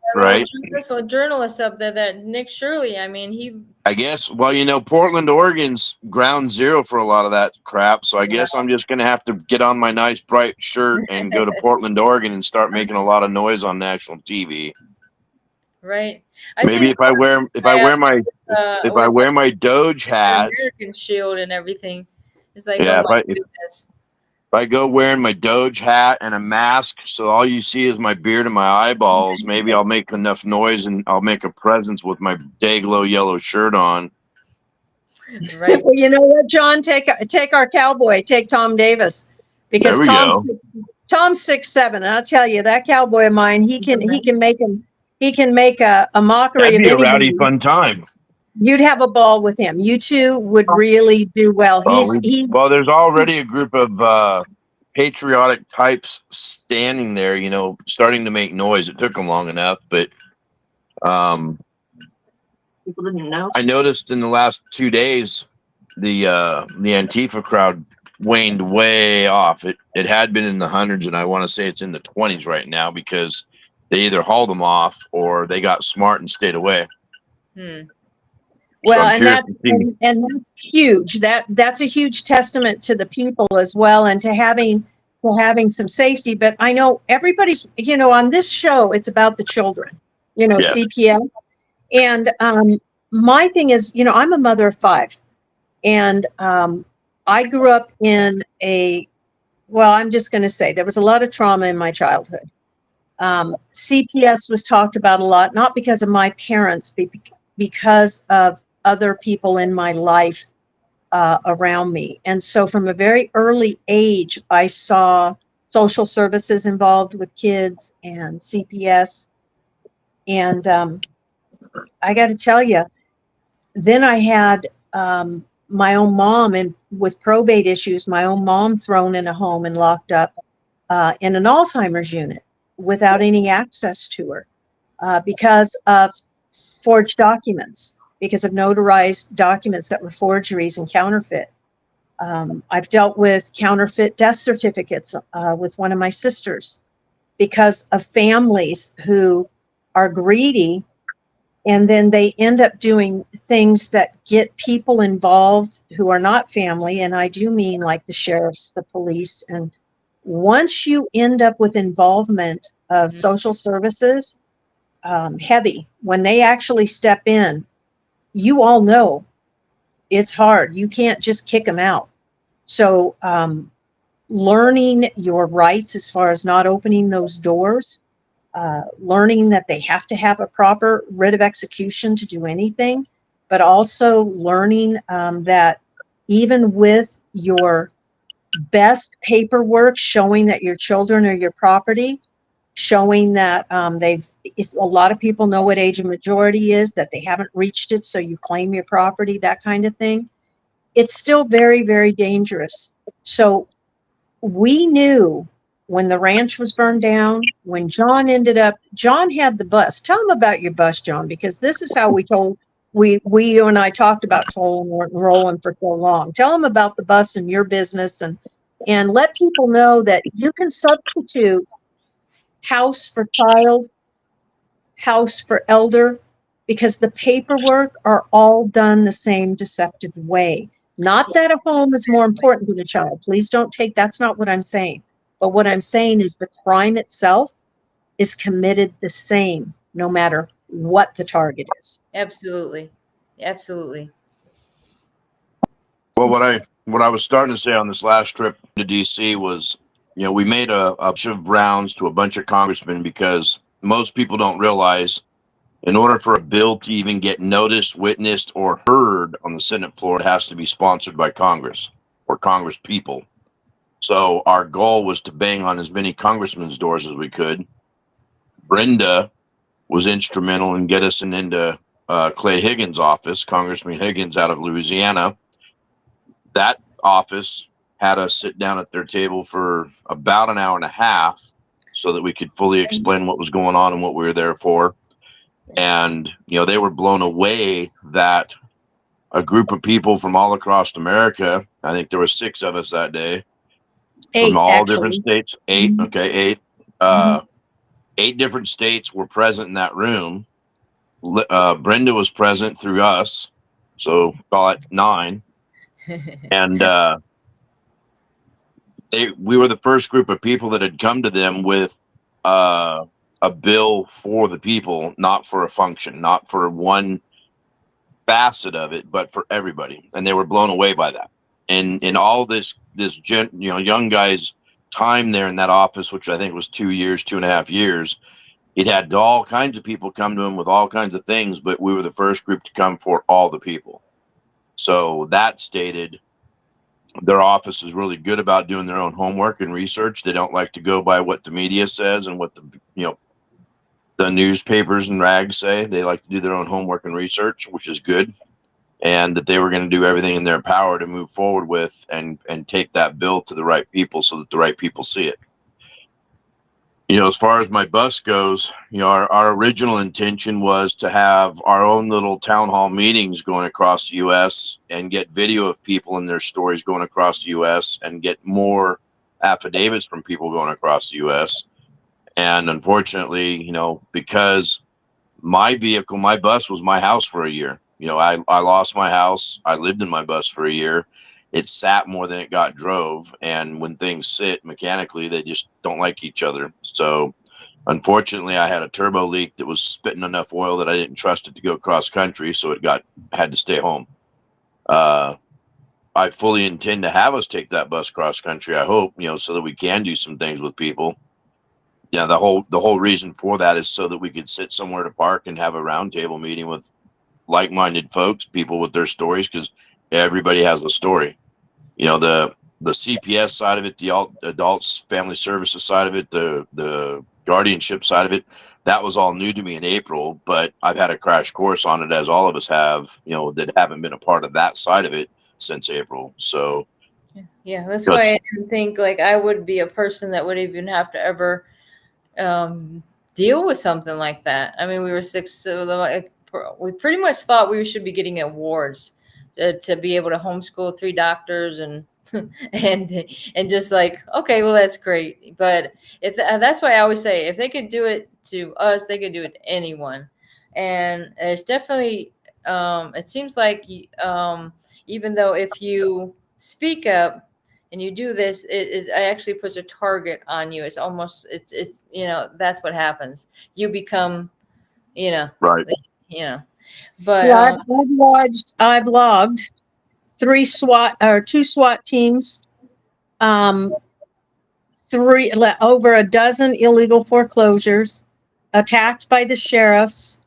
Speaker 4: journalist up there, that Nick Shirley. I mean,
Speaker 6: I guess, Portland, Oregon's ground zero for a lot of that crap. So I guess I'm just going to have to get on my nice bright shirt and go to Portland, Oregon, and start making a lot of noise on national TV.
Speaker 4: Right.
Speaker 6: Maybe if I wear my Doge hat,
Speaker 4: American shield and everything. It's like,
Speaker 6: yeah,
Speaker 4: oh my goodness.
Speaker 6: If I go wearing my Doge hat and a mask, so all you see is my beard and my eyeballs, maybe I'll make enough noise and I'll make a presence with my Dayglow yellow shirt on.
Speaker 5: Right. Well, you know what, John? Take our cowboy. Take Tom Davis, because Tom's 6'7". And I'll tell you, that cowboy of mine, he can make a mockery
Speaker 6: That'd be
Speaker 5: of
Speaker 6: a rowdy fun time.
Speaker 5: You'd have a ball with him. You two would really do well.
Speaker 6: There's already a group of patriotic types standing there, starting to make noise. It took them long enough, but people didn't know. I noticed in the last 2 days, the Antifa crowd waned way off. It had been in the hundreds, and I want to say it's in the 20s right now, because they either hauled them off or they got smart and stayed away.
Speaker 5: Well, and that's huge. That's a huge testament to the people as well, and to having some safety. But I know everybody's, on this show, it's about the children, yes. CPS. And my thing is, I'm a mother of 5, and I grew up in I'm just going to say there was a lot of trauma in my childhood. CPS was talked about a lot, not because of my parents, because of other people in my life around me. And so from a very early age, I saw social services involved with kids and CPS. And I got to tell you, then I had my own mom, and with probate issues, my own mom thrown in a home and locked up in an Alzheimer's unit without any access to her because of forged documents, because of notarized documents that were forgeries and counterfeit. I've dealt with counterfeit death certificates with one of my sisters because of families who are greedy, and then they end up doing things that get people involved who are not family. And I do mean like the sheriffs, the police. And once you end up with involvement of social services, heavy, when they actually step in, you all know it's hard. You can't just kick them out. So learning your rights as far as not opening those doors, learning that they have to have a proper writ of execution to do anything, but also learning that even with your best paperwork showing that your children are your property, showing that a lot of people know what age of majority is, that they haven't reached it, so you claim your property, that kind of thing. It's still very, very dangerous. So we knew when the ranch was burned down, when John had the bus. Tell him about your bus, John, because this is how you and I talked about tolling and rolling for so long. Tell him about the bus and your business, and let people know that you can substitute house for child, house for elder, because the paperwork are all done the same deceptive way. Not that a home is more important than a child. Please don't take, that's not what I'm saying. But what I'm saying is the crime itself is committed the same, no matter what the target is.
Speaker 4: Absolutely. Absolutely.
Speaker 6: Well, what I was starting to say on this last trip to DC was, we made a bunch of rounds to a bunch of congressmen, because most people don't realize, in order for a bill to even get noticed, witnessed, or heard on the Senate floor, it has to be sponsored by Congress or Congress people. So our goal was to bang on as many congressmen's doors as we could. Brenda was instrumental in get us into Clay Higgins' office, Congressman Higgins out of Louisiana. That office had us sit down at their table for about an hour and a half so that we could fully explain what was going on and what we were there for. And, they were blown away that a group of people from all across America, I think there were 6 of us that day, from
Speaker 5: 8,
Speaker 6: all
Speaker 5: actually.
Speaker 6: different states. 8, okay, 8. 8 different states were present in that room. Brenda was present through us, so call it 9. And we were the first group of people that had come to them with a bill for the people, not for a function, not for one facet of it, but for everybody. And they were blown away by that. And in all this young guy's time there in that office, which I think was 2.5 years, it had all kinds of people come to him with all kinds of things, but we were the first group to come for all the people. So that stated their office is really good about doing their own homework and research. They don't like to go by what the media says and what the newspapers and rags say. They like to do their own homework and research, which is good. And that they were going to do everything in their power to move forward with and take that bill to the right people so that the right people see it. As far as my bus goes, our original intention was to have our own little town hall meetings going across the U.S. and get video of people and their stories going across the U.S. and get more affidavits from people going across the U.S. And unfortunately, because my bus was my house for a year. I lost my house. I lived in my bus for a year. It sat more than it got drove. And when things sit mechanically, they just don't like each other. So unfortunately, I had a turbo leak that was spitting enough oil that I didn't trust it to go cross country. So it had to stay home. I fully intend to have us take that bus cross country. I hope, so that we can do some things with people. Yeah, the whole reason for that is so that we could sit somewhere to park and have a roundtable meeting with like-minded folks, people with their stories, because everybody has a story. The CPS side of it, the adults family services side of it, the guardianship side of it, that was all new to me in April, but I've had a crash course on it, as all of us have, that haven't been a part of that side of it since April. So
Speaker 4: yeah, that's why I didn't think like I would be a person that would even have to ever deal with something like that. I mean, we were 6, we pretty much thought we should be getting awards to be able to homeschool 3 doctors and and just like, okay, well, that's great. But if that's why I always say, if they could do it to us, they could do it to anyone. And it's definitely, it seems like, even though if you speak up and you do this, it actually puts a target on you. It's almost, it's that's what happens. You become,
Speaker 6: right.
Speaker 4: But
Speaker 5: Yeah, I've logged 2 SWAT teams, over a dozen illegal foreclosures, attacked by the sheriffs,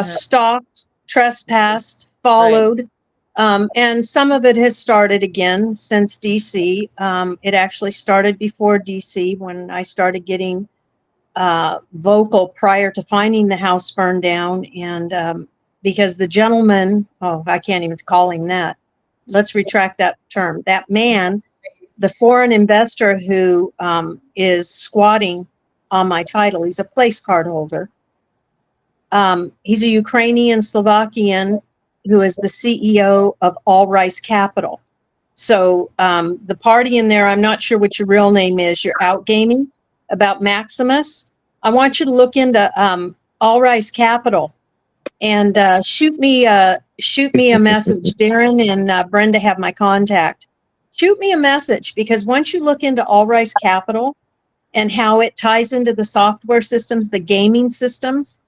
Speaker 5: stalked, trespassed, followed. And some of it has started again since DC. It actually started before DC when I started getting vocal prior to finding the house burned down. And because the gentleman, I can't even call him that. Let's retract that term. That man the foreign investor who is squatting on my title, he's a place card holder. He's a Ukrainian Slovakian who is the CEO of All Rice Capital. So the party in there, I'm not sure what your real name is. You're out gaming about Maximus. I want you to look into All Rice Capital and shoot me a message. Darren and Brenda have my contact. Shoot me a message, because once you look into All Rice Capital and how it ties into the software systems, the gaming systems,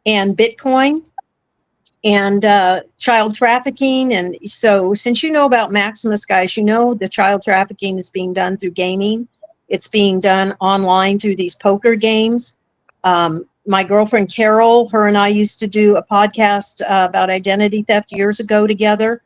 Speaker 5: and Bitcoin, and child trafficking. And so since you know about Maximus, guys, you know the child trafficking is being done through gaming. It's being done online through these poker games. My girlfriend Carol, her and I used to do a podcast about identity theft years ago together.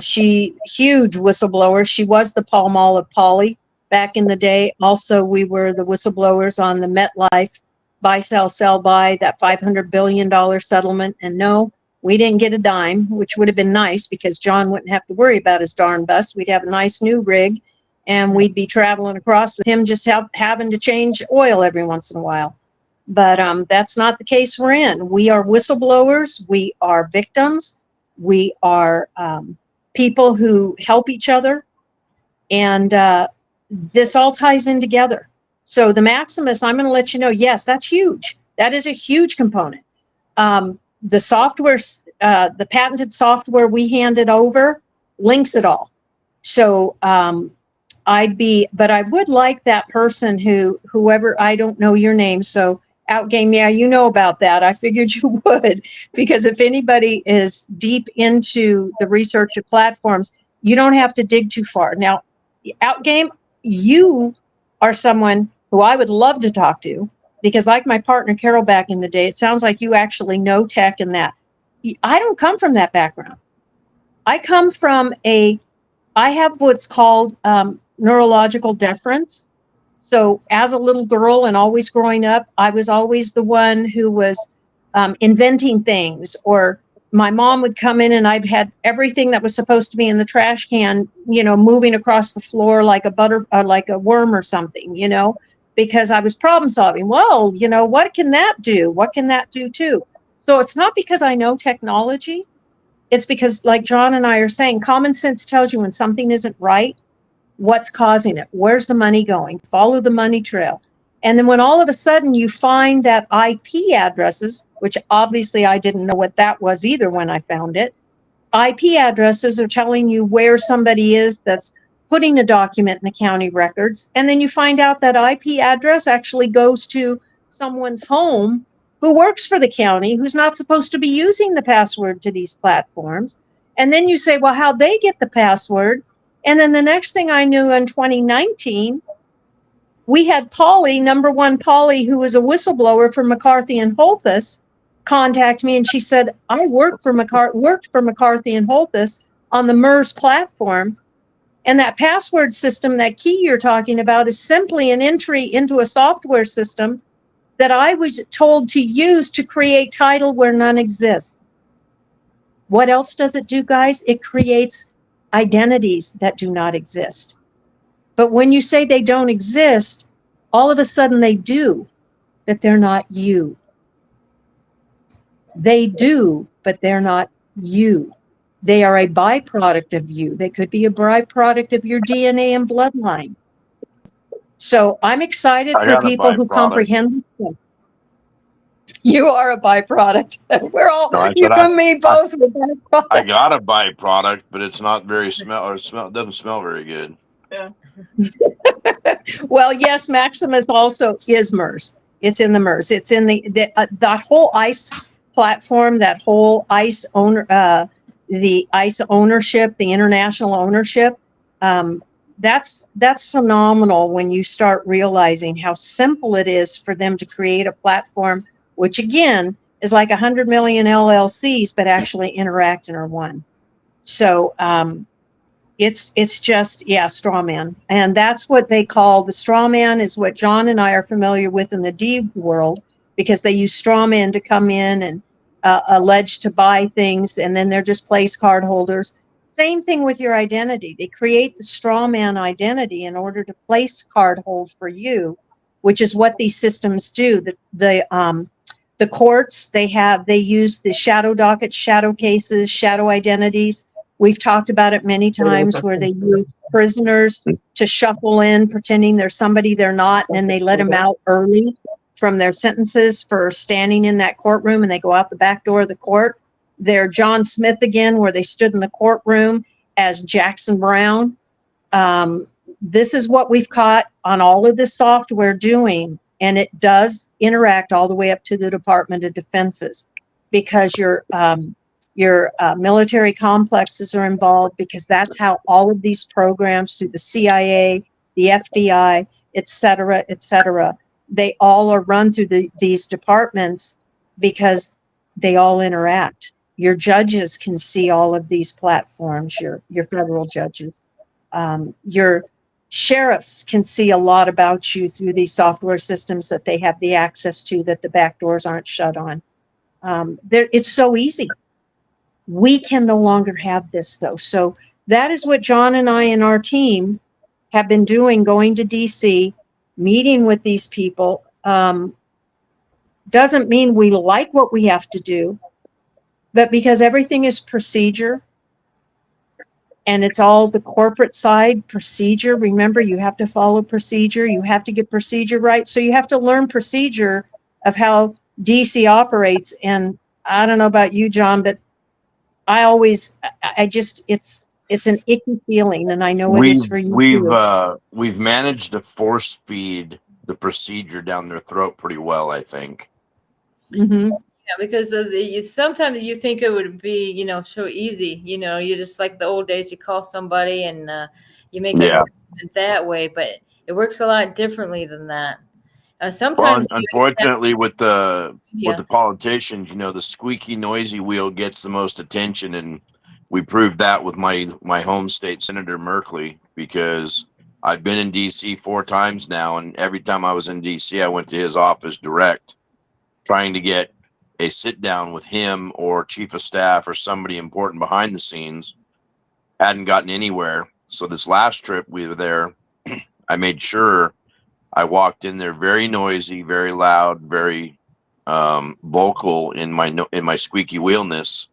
Speaker 5: She, huge whistleblower. She was the Pall Mall of Polly back in the day. Also, we were the whistleblowers on the MetLife buy, sell, buy, that $500 billion settlement. And no, we didn't get a dime, which would have been nice, because John wouldn't have to worry about his darn bus. We'd have a nice new rig, and we'd be traveling across with him, just having to change oil every once in a while. But that's not the case we're in. We are whistleblowers. We are victims. We are people who help each other. And this all ties in together. So the Maximus, I'm going to let you know, yes, that's huge. That is a huge component. The software, the patented software we handed over links it all. So but I would like that person whoever, I don't know your name, so Outgame, yeah, you know about that. I figured you would, because if anybody is deep into the research of platforms, you don't have to dig too far. Now, Outgame, you are someone who I would love to talk to, because like my partner Carol back in the day, it sounds like you actually know tech and that. I don't come from that background. I come from I have what's called neurological deference. So as a little girl and always growing up, I was always the one who was inventing things, or my mom would come in and I've had everything that was supposed to be in the trash can, moving across the floor like a worm or something, because I was problem solving. Well, what can that do? What can that do too? So it's not because I know technology. It's because, like John and I are saying, common sense tells you when something isn't right. What's causing it? Where's the money going? Follow the money trail. And then when all of a sudden you find that IP addresses, which obviously I didn't know what that was either when I found it, IP addresses are telling you where somebody is that's putting a document in the county records. And then you find out that IP address actually goes to someone's home who works for the county, who's not supposed to be using the password to these platforms. And then you say, well, how'd they get the password? And then the next thing I knew, in 2019, we had Polly, number one Polly, who was a whistleblower for McCarthy and Holthus, contact me, and she said, I worked for McCarthy and Holthus on the MERS platform, and that password system, that key you're talking about, is simply an entry into a software system that I was told to use to create title where none exists. What else does it do, guys? It creates identities that do not exist. But when you say they don't exist, all of a sudden they do, but they're not you. They do, but they're not you. They are a byproduct of you. They could be a byproduct of your DNA and bloodline. So I'm excited for people who comprehend this. You are a byproduct. We're all,
Speaker 6: No,
Speaker 5: you and me both are byproducts.
Speaker 6: I got a byproduct, but it's not very doesn't smell very good.
Speaker 4: Yeah.
Speaker 5: Well, yes, Maximus also is MERS. It's in the MERS. It's in that whole ICE platform, that whole ICE the ICE ownership, the international ownership. That's phenomenal when you start realizing how simple it is for them to create a platform, which again is like 100 million LLCs, but actually interact and are one. So it's just, yeah, straw man. And that's what they call the straw man, is what John and I are familiar with in the D world, because they use straw man to come in and allege to buy things, and then they're just place card holders. Same thing with your identity. They create the straw man identity in order to place card hold for you, which is what these systems do. The courts, they use the shadow dockets, shadow cases, shadow identities. We've talked about it many times where they use prisoners to shuffle in, pretending they're somebody they're not, and then they let them out early from their sentences for standing in that courtroom, and they go out the back door of the court. They're John Smith again, where they stood in the courtroom as Jackson Brown. This is what we've caught on all of this software doing, and it does interact all the way up to the Department of Defenses, because your military complexes are involved, because that's how all of these programs through the CIA, the FBI, et cetera, they all are run through these departments because they all interact. Your judges can see all of these platforms, your federal judges. Your sheriffs can see a lot about you through these software systems that they have the access to, that the back doors aren't shut on. It's so easy. We can no longer have this, though. So that is what John and I and our team have been doing, going to DC, meeting with these people. Doesn't mean we like what we have to do, but because everything is procedure, and it's all the corporate side procedure. Remember, you have to follow procedure. You have to get procedure right. So you have to learn procedure of how DC operates. And I don't know about you, John, but I just, it's an icky feeling, and I know it is for you too.
Speaker 6: We've managed to force feed the procedure down their throat pretty well, I think.
Speaker 5: Mm-hmm.
Speaker 4: Yeah, because sometimes you think it would be, so easy. You're just like the old days. You call somebody and you make it that way, but it works a lot differently than that. Sometimes,
Speaker 6: unfortunately, with the politicians, the squeaky, noisy wheel gets the most attention, and we proved that with my home state Senator Merkley, because I've been in DC 4 times now, and every time I was in DC, I went to his office direct, trying to get a sit down with him or chief of staff or somebody important behind the scenes. Hadn't gotten anywhere. So this last trip we were there, I made sure I walked in there very noisy, very loud, very vocal in my squeaky wheelness.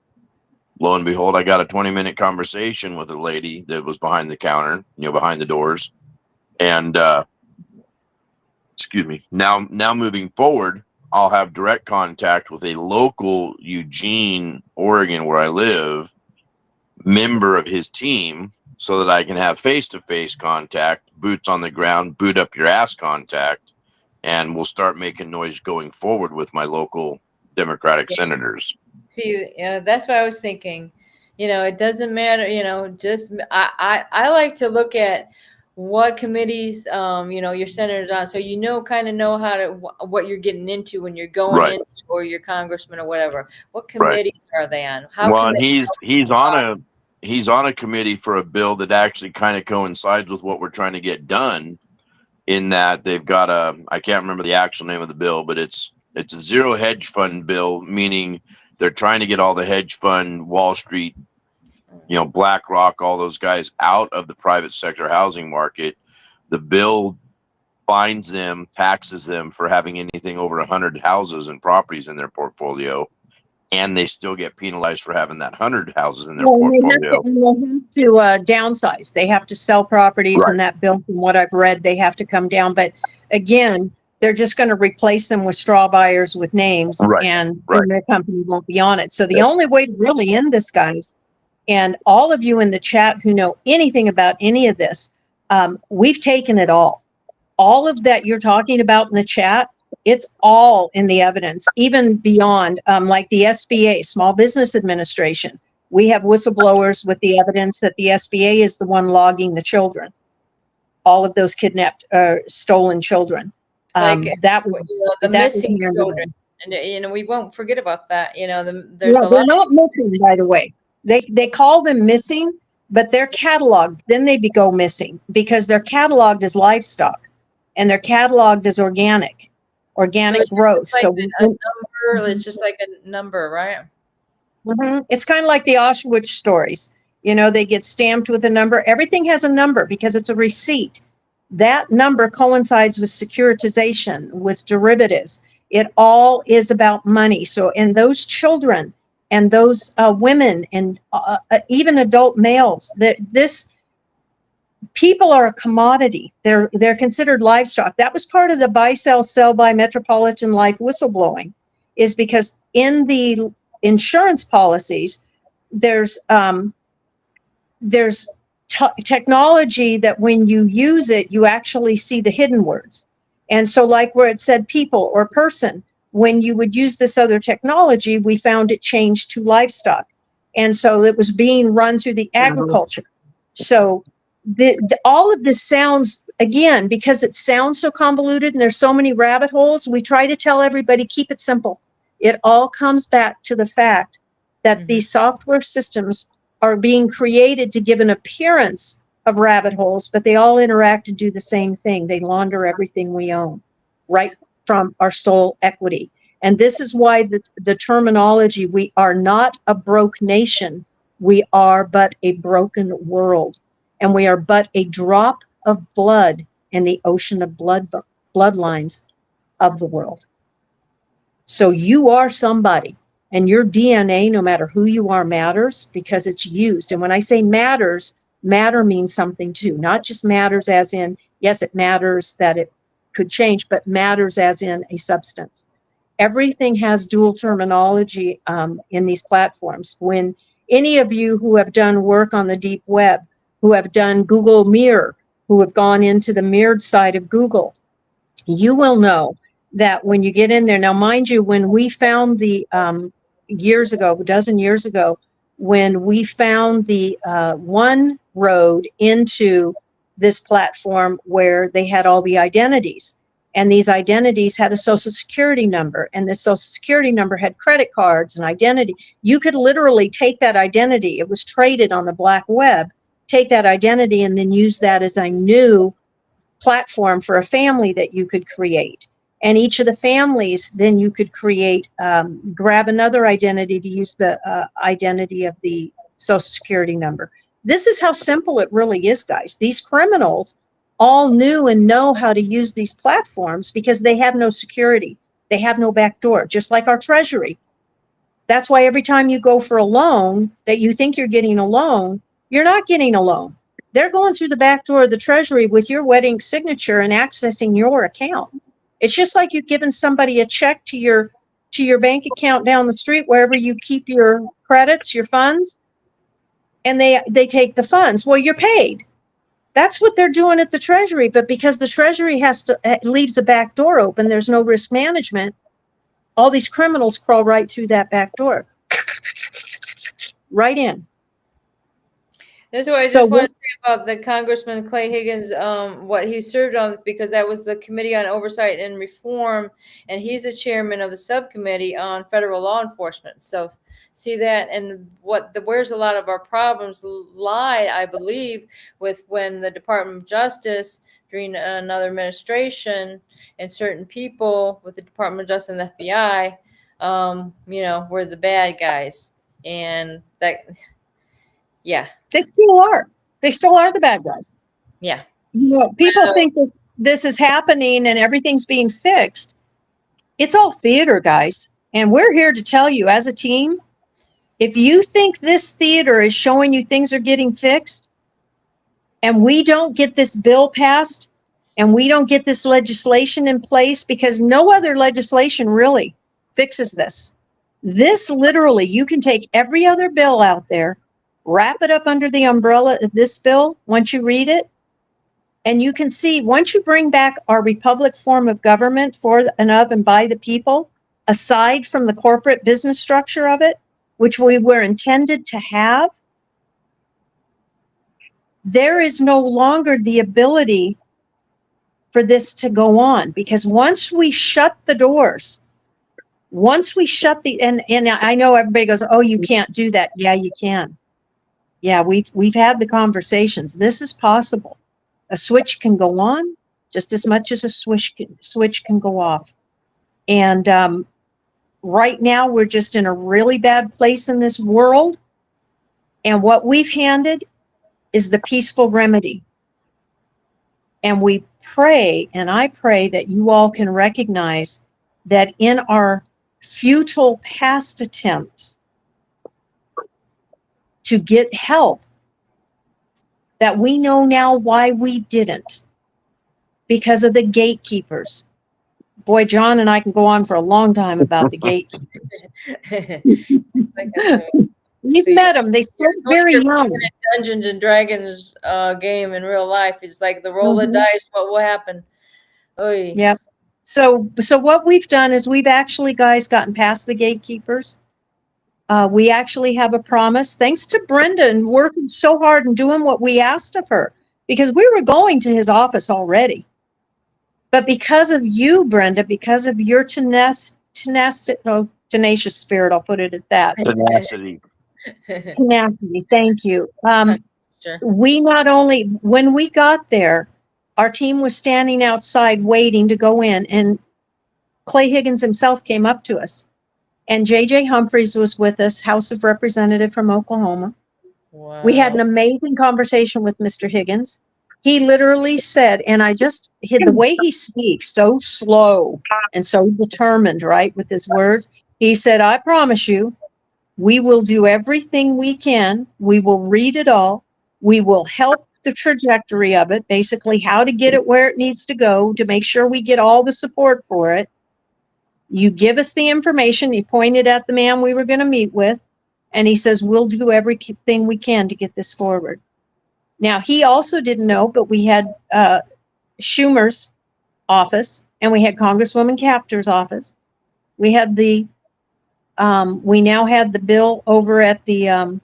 Speaker 6: Lo and behold, I got a 20-minute conversation with a lady that was behind the counter, behind the doors. And excuse me. Now moving forward, I'll have direct contact with a local Eugene, Oregon, where I live, member of his team, so that I can have face-to-face contact, boots on the ground, boot up your ass contact, and we'll start making noise going forward with my local Democratic senators.
Speaker 4: See, that's what I was thinking. It doesn't matter. Just I like to look at what committees your senators on, so kind of know how to what you're getting into when you're going into, or your congressman or whatever. What committees are they on?
Speaker 6: He's on a committee for a bill that actually kind of coincides with what we're trying to get done, in that they've got I can't remember the actual name of the bill, but it's a zero hedge fund bill, meaning they're trying to get all the hedge fund, Wall Street, BlackRock, all those guys out of the private sector housing market. The bill fines them, taxes them for having anything over 100 houses and properties in their portfolio, and they still get penalized for having that 100 houses in their portfolio.
Speaker 5: They have to downsize. They have to sell properties, and that bill, from what I've read, they have to come down. But again, they're just going to replace them with straw buyers with names, and their company won't be on it. So the only way to really end this, guys, and all of you in the chat who know anything about any of this, we've taken it all. All of that you're talking about in the chat, it's all in the evidence, even beyond, like the SBA, Small Business Administration. We have whistleblowers with the evidence that the SBA is the one logging the children, all of those kidnapped, stolen children.
Speaker 4: The missing children, and we won't forget about that. They're
Speaker 5: not missing, by the way. They call them missing, but they're cataloged. Then they go missing because they're cataloged as livestock, and they're cataloged as organic growth.
Speaker 4: It's just like a number, right?
Speaker 5: Mm-hmm. It's kind of like the Auschwitz stories. You know, they get stamped with a number. Everything has a number because it's a receipt. That number coincides with securitization, with derivatives. It all is about money. So, and those children and those women and even adult males, that this people are a commodity. They're considered livestock. That was part of the buy, sell by Metropolitan Life whistleblowing, is because in the insurance policies, there's technology that when you use it, you actually see the hidden words. And so like where it said people or person, when you would use this other technology, we found it changed to livestock. And so it was being run through the agriculture. So all of this sounds, again, because it sounds so convoluted and there's so many rabbit holes, we try to tell everybody, keep it simple. It all comes back to the fact that these software systems are being created to give an appearance of rabbit holes, but they all interact and do the same thing. They launder everything we own, right from our soul equity. And this is why the terminology, we are not a broke nation. We are but a broken world. And we are but a drop of blood in the ocean of bloodlines of the world. So you are somebody. And your DNA, no matter who you are, matters because it's used. And when I say matters, matter means something too. Not just matters as in, yes, it matters that it could change, but matters as in a substance. Everything has dual terminology in these platforms. When any of you who have done work on the deep web, who have done Google Mirror, who have gone into the mirrored side of Google, you will know that when you get in there, now mind you, when we found the years ago, a dozen years ago, when we found the one road into this platform where they had all the identities, and these identities had a social security number, and this social security number had credit cards and identity. You could literally take that identity, it was traded on the black web, take that identity and then use that as a new platform for a family that you could create. And each of the families, then you could create, grab another identity to use the identity of the social security number. This is how simple it really is, guys. These criminals all knew and know how to use these platforms because they have no security. They have no back door, just like our treasury. That's why every time you go for a loan that you think you're getting a loan, you're not getting a loan. They're going through the back door of the treasury with your wedding signature and accessing your account. It's just like you've given somebody a check to your bank account down the street, wherever you keep your credits, your funds, and they take the funds. Well, you're paid. That's what they're doing at the treasury. But because the treasury leaves a back door open, there's no risk management. All these criminals crawl right through that back door, right in.
Speaker 4: That's what I
Speaker 5: So
Speaker 4: just want to say about the Congressman Clay Higgins, what he served on, because that was the Committee on Oversight and Reform, and he's the chairman of the subcommittee on federal law enforcement. So see that, and where's a lot of our problems lie, I believe, with when the Department of Justice during another administration and certain people with the Department of Justice and the FBI, were the bad guys, and that. Yeah.
Speaker 5: They still are. They still are the bad guys.
Speaker 4: Yeah.
Speaker 5: You know, people think that this is happening and everything's being fixed. It's all theater, guys. And we're here to tell you as a team, if you think this theater is showing you things are getting fixed, and we don't get this bill passed, and we don't get this legislation in place, because no other legislation really fixes this. This literally, you can take every other bill out there, wrap it up under the umbrella of this bill once you read it, and you can see once you bring back our republic form of government for and of and by the people, aside from the corporate business structure of it, which we were intended to have, there is no longer the ability for this to go on, because once we shut the doors, once we shut and I know everybody goes, oh, you can't do that. Yeah, you can. Yeah, we've had the conversations. This is possible. A switch can go on just as much as a switch can go off. And right now we're just in a really bad place in this world. And what we've handed is the peaceful remedy. And we pray, and I pray that you all can recognize that in our futile past attempts to get help, that we know now why we didn't, because of the gatekeepers. Boy, John and I can go on for a long time about the gatekeepers.
Speaker 4: Like
Speaker 5: We've
Speaker 4: so
Speaker 5: met them. They start
Speaker 4: it's like
Speaker 5: very
Speaker 4: you're
Speaker 5: young.
Speaker 4: playing a Dungeons and Dragons game in real life. It's like the roll of
Speaker 5: Mhm.
Speaker 4: dice. What will happen? Oy.
Speaker 5: Yep. So what we've done is we've actually, guys, gotten past the gatekeepers. We actually have a promise, thanks to Brenda and working so hard and doing what we asked of her, because we were going to his office already. But because of you, Brenda, because of your tenacious spirit, I'll put it at that.
Speaker 6: Tenacity.
Speaker 5: Tenacity, thank you.
Speaker 4: Sure.
Speaker 5: We not only, when we got there, our team was standing outside waiting to go in, and Clay Higgins himself came up to us. And J.J. Humphreys was with us, House of Representative from Oklahoma.
Speaker 4: Wow.
Speaker 5: We had an amazing conversation with Mr. Higgins. He literally said, and the way he speaks, so slow and so determined, right, with his words, he said, I promise you, we will do everything we can. We will read it all. We will help the trajectory of it, basically how to get it where it needs to go, to make sure we get all the support for it. You give us the information. He pointed at the man we were going to meet with, and he says, we'll do everything we can to get this forward. Now, he also didn't know, but we had Schumer's office, and we had Congresswoman Capter's office. We had we now had the bill over at the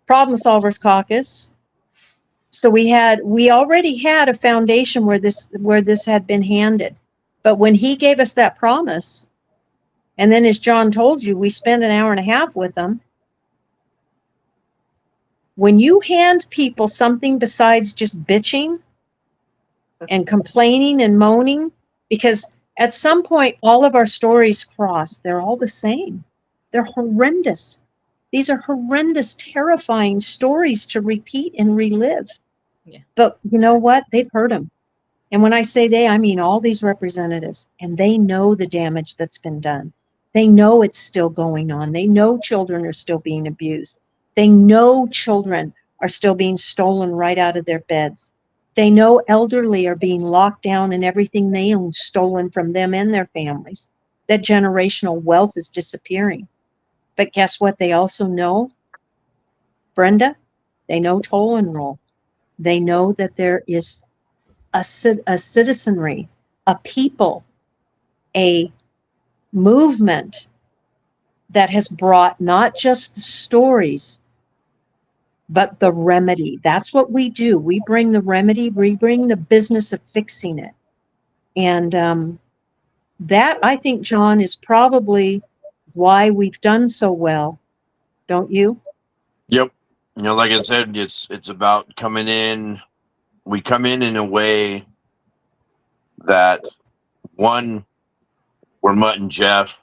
Speaker 5: Problem Solvers Caucus. So we already had a foundation where this had been handed. But when he gave us that promise, and then as John told you, we spent an hour and a half with them. When you hand people something besides just bitching and complaining and moaning, because at some point all of our stories cross, they're all the same. They're horrendous. These are horrendous, terrifying stories to repeat and relive.
Speaker 4: Yeah.
Speaker 5: But you know what? They've heard them. And when I say they, I mean all these representatives, and they know the damage that's been done. They know it's still going on. They know children are still being abused. They know children are still being stolen right out of their beds. They know elderly are being locked down and everything they own stolen from them and their families. That generational wealth is disappearing. But guess what? They also know, Brenda, they know toll and roll. They know that there is a citizenry, a people, a movement that has brought not just the stories, but the remedy. That's what we do. We bring the remedy, we bring the business of fixing it. And that, I think, John, is probably why we've done so well. Don't you?
Speaker 6: Yep. You know, like I said, it's about coming in. We come in a way that, one, we're Mutt and Jeff.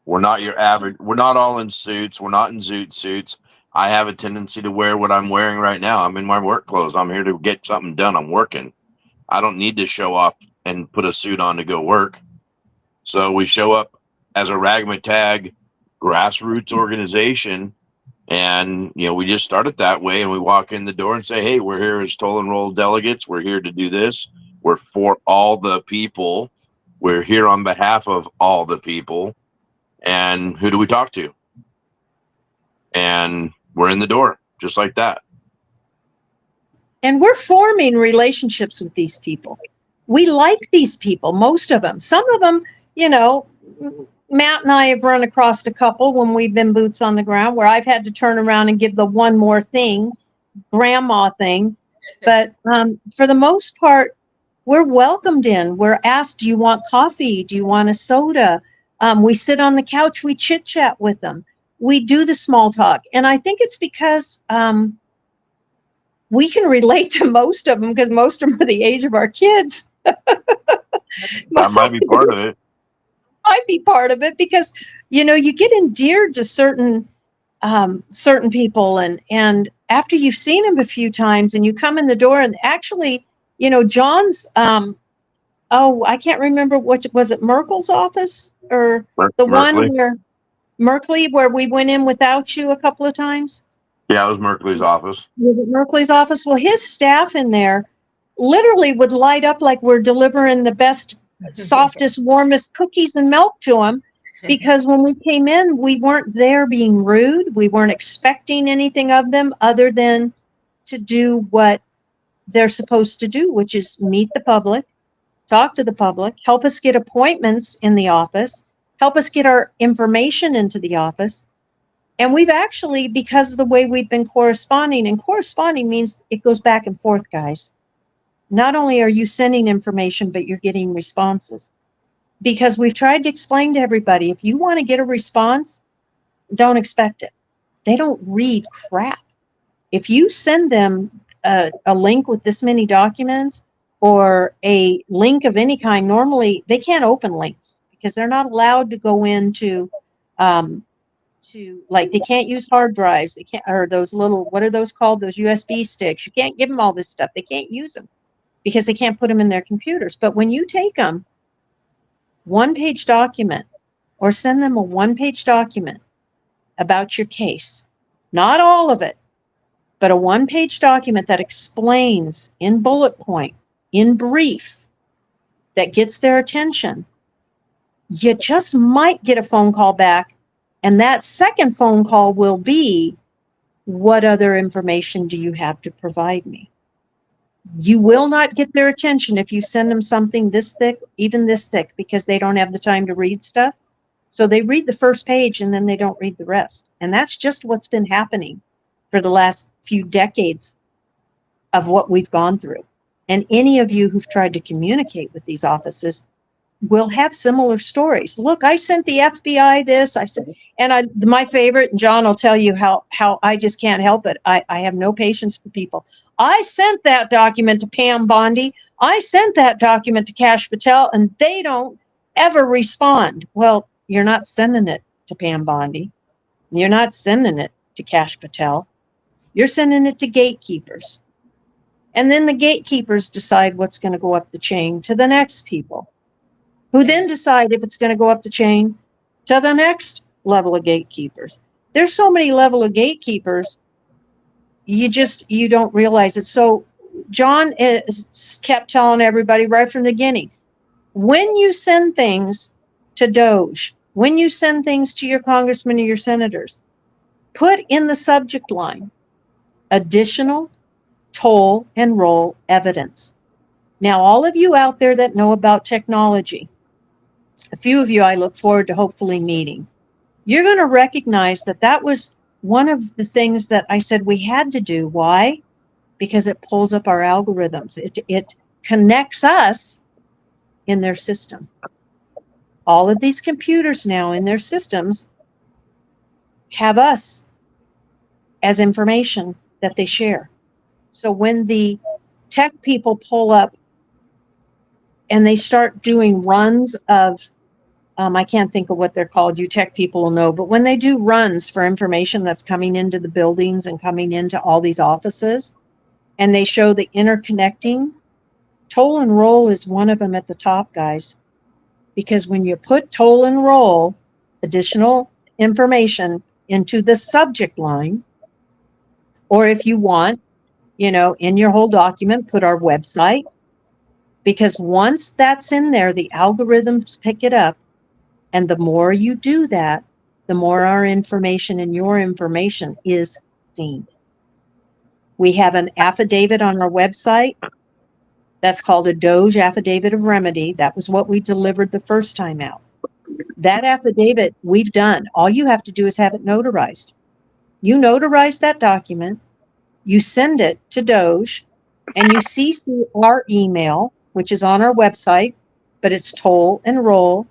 Speaker 6: We're not your average. We're not all in suits. We're not in zoot suits. I have a tendency to wear what I'm wearing right now. I'm in my work clothes. I'm here to get something done. I'm working. I don't need to show off and put a suit on to go work. So we show up as a ragtag grassroots organization. And, you know, we just start it that way. And we walk in the door and say, hey, we're here as toll and roll delegates. We're here to do this. We're for all the people. We're here on behalf of all the people. And who do we talk to? And we're in the door, just like that.
Speaker 5: And we're forming relationships with these people. We like these people, most of them. Some of them, you know, Matt and I have run across a couple when we've been boots on the ground where I've had to turn around and give the one more thing, grandma thing. But for the most part, we're welcomed in. We're asked, do you want coffee? Do you want a soda? We sit on the couch, we chit chat with them. We do the small talk. And I think it's because we can relate to most of them because most of them are the age of our kids.
Speaker 6: That might be part of it.
Speaker 5: Might be part of it because, you know, you get endeared to certain certain people, and after you've seen them a few times and you come in the door, and actually, John's, oh, I can't remember, what was it, Merkel's office, or the one
Speaker 6: Merkley.
Speaker 5: where Merkley, where we went in without you a couple of times?
Speaker 6: Yeah, it was Merkley's office.
Speaker 5: Was it Merkley's office? Well, his staff in there literally would light up like we're delivering the best, softest, warmest cookies and milk to them. Because when we came in, we weren't there being rude. We weren't expecting anything of them other than to do what they're supposed to do, which is meet the public, talk to the public, help us get appointments in the office, help us get our information into the office. And we've actually, because of the way we've been corresponding, and corresponding means it goes back and forth, guys. Not only are you sending information, but you're getting responses. Because we've tried to explain to everybody, if you want to get a response, don't expect it. They don't read crap. If you send them a link with this many documents or a link of any kind, normally they can't open links because they're not allowed to go into, like, they can't use hard drives. They can't, or those little, what are those called? Those USB sticks. You can't give them all this stuff. They can't use them because they can't put them in their computers. But when you take them, one-page document, or send them a one-page document about your case, not all of it, but a one-page document that explains in bullet point, in brief, that gets their attention, you just might get a phone call back, and that second phone call will be, what other information do you have to provide me? You will not get their attention if you send them something this thick, even this thick, because they don't have the time to read stuff. So they read the first page and then they don't read the rest. And that's just what's been happening for the last few decades of what we've gone through. And any of you who've tried to communicate with these offices will have similar stories. Look, I sent the FBI this, I said, and my favorite, and John will tell you how I just can't help it. I have no patience for people. I sent that document to Pam Bondi. I sent that document to Kash Patel, and they don't ever respond. Well, you're not sending it to Pam Bondi. You're not sending it to Kash Patel. You're sending it to gatekeepers. And then the gatekeepers decide what's going to go up the chain to the next people, who then decide if it's going to go up the chain to the next level of gatekeepers. There's so many level of gatekeepers, you don't realize it. So John kept telling everybody right from the beginning, when you send things to Doge, when you send things to your congressmen or your senators, put in the subject line, additional toll and roll evidence. Now, all of you out there that know about technology, a few of you I look forward to hopefully meeting, you're going to recognize that that was one of the things that I said we had to do. Why? Because it pulls up our algorithms. It connects us in their system. All of these computers now in their systems have us as information that they share. So when the tech people pull up and they start doing runs of, I can't think of what they're called, you tech people will know, but when they do runs for information that's coming into the buildings and coming into all these offices, and they show the interconnecting, toll and roll is one of them at the top, guys. Because when you put toll and roll, additional information, into the subject line, or if you want, in your whole document, put our website, because once that's in there, the algorithms pick it up. And the more you do that, the more our information and your information is seen. We have an affidavit on our website that's called a Doge Affidavit of Remedy. That was what we delivered the first time out. That affidavit we've done. All you have to do is have it notarized. You notarize that document, you send it to Doge, and you CC our email, which is on our website, but it's toll and roll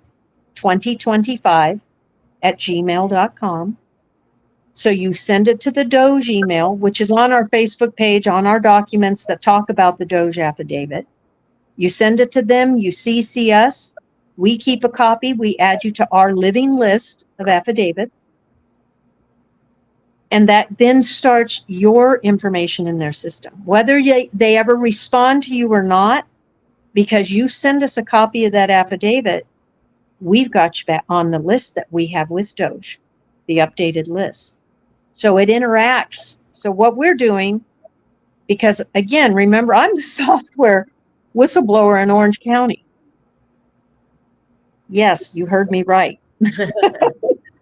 Speaker 5: 2025@gmail.com. So you send it to the Doge email, which is on our Facebook page, on our documents that talk about the Doge affidavit. You send it to them, you CC us, we keep a copy, we add you to our living list of affidavits. And that then starts your information in their system. Whether they ever respond to you or not, because you send us a copy of that affidavit, we've got you back on the list that we have with Doge, the updated list. So it interacts. So what we're doing, because again, remember, I'm the software whistleblower in Orange County. Yes, you heard me right.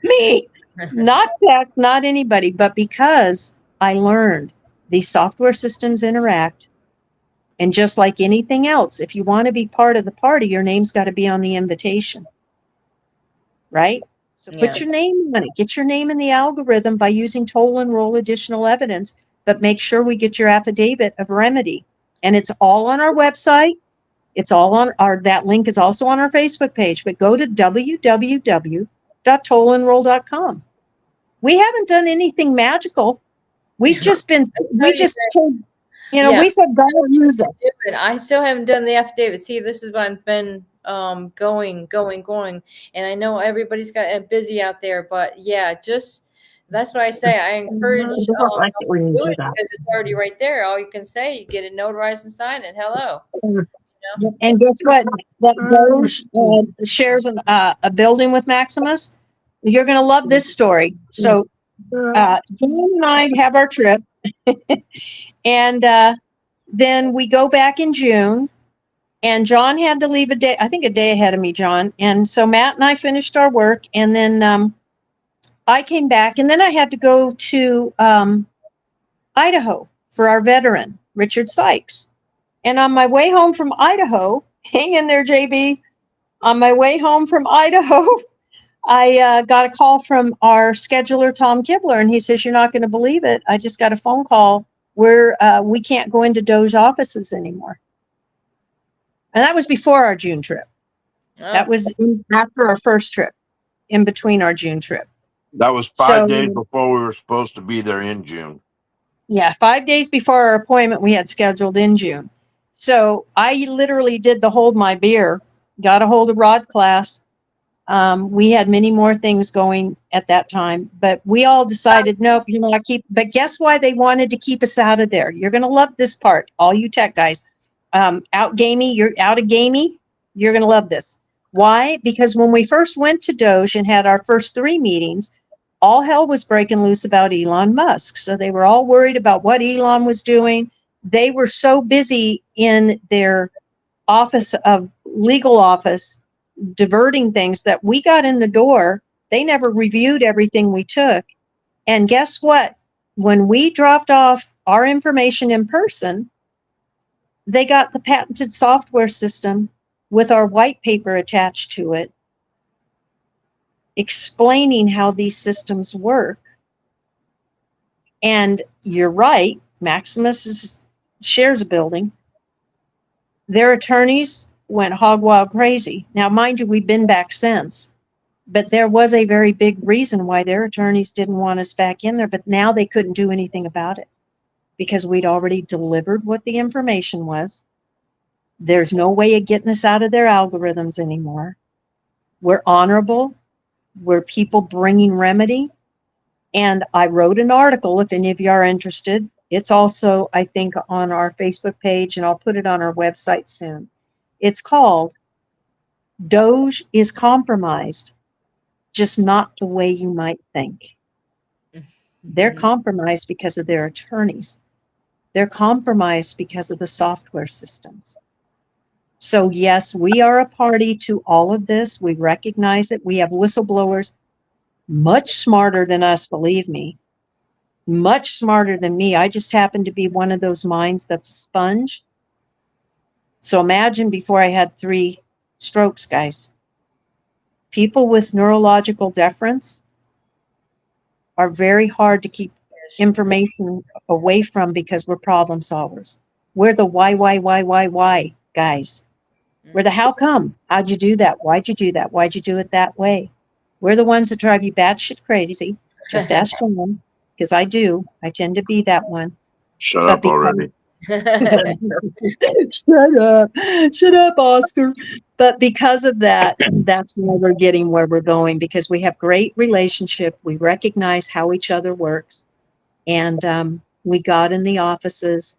Speaker 5: Me, not tech, not anybody, but because I learned these software systems interact. And just like anything else, if you want to be part of the party, your name's got to be on the invitation, right? So put your name on it. Get your name in the algorithm by using toll and roll additional evidence, but make sure we get your affidavit of remedy. And it's all on our website. It's all on that link is also on our Facebook page, but go to www.tollandroll.com. We haven't done anything magical. We've just been, we said, God use us.
Speaker 4: I still haven't done the affidavit. See, this is what I've been going. And I know everybody's got busy out there, but yeah, just that's what I say. I encourage do it because it's already right there. All you can say, you get it notarized and sign it. Hello.
Speaker 5: And guess what? That Doge shares a building with Maximus. You're going to love this story. So, John and I have our trip, and then we go back in June. And John had to leave a day ahead of me, John. And so Matt and I finished our work, and then I came back, and then I had to go to Idaho for our veteran, Richard Sykes. And on my way home from Idaho, hang in there, JB. On my way home from Idaho, I got a call from our scheduler, Tom Kibler, and he says, "You're not going to believe it. I just got a phone call where we can't go into Doge offices anymore." And that was before our June trip. Oh. That was after our first trip, in between our June trip.
Speaker 6: That was 5 days before we were supposed to be there in June.
Speaker 5: Yeah, 5 days before our appointment we had scheduled in June. So I literally did the hold my beer, got a hold of Rod Class. We had many more things going at that time, but we all decided, nope, but guess why they wanted to keep us out of there? You're going to love this part, all you tech guys. You're out of gamey. You're going to love this. Why? Because when we first went to Doge and had our first 3 meetings, all hell was breaking loose about Elon Musk. So they were all worried about what Elon was doing. They were so busy in their legal office, diverting things that we got in the door. They never reviewed everything we took. And guess what? When we dropped off our information in person, they got the patented software system with our white paper attached to it, explaining how these systems work. And you're right, Maximus shares a building. Their attorneys went hog wild crazy. Now, mind you, we've been back since, but there was a very big reason why their attorneys didn't want us back in there, but now they couldn't do anything about it because we'd already delivered what the information was. There's no way of getting us out of their algorithms anymore. We're honorable. We're people bringing remedy. And I wrote an article, if any of you are interested. It's also, I think, on our Facebook page, and I'll put it on our website soon. It's called Doge is Compromised, just not the way you might think. They're compromised because of their attorneys. They're compromised because of the software systems. So yes, we are a party to all of this. We recognize it. We have whistleblowers much smarter than us, believe me. Much smarter than me. I just happen to be one of those minds that's a sponge. So imagine before I had 3 strokes, guys. People with neurological deference are very hard to keep information away from because we're problem solvers. We're the why guys. We're the how come? How'd you do that? Why'd you do that? Why'd you do it that way? We're the ones that drive you batshit crazy. Just ask someone, because I do. I tend to be that one.
Speaker 6: Shut up already.
Speaker 5: Shut up, Oscar. But because of that, that's why we're getting where we're going, because we have great relationship. We recognize how each other works. And we got in the offices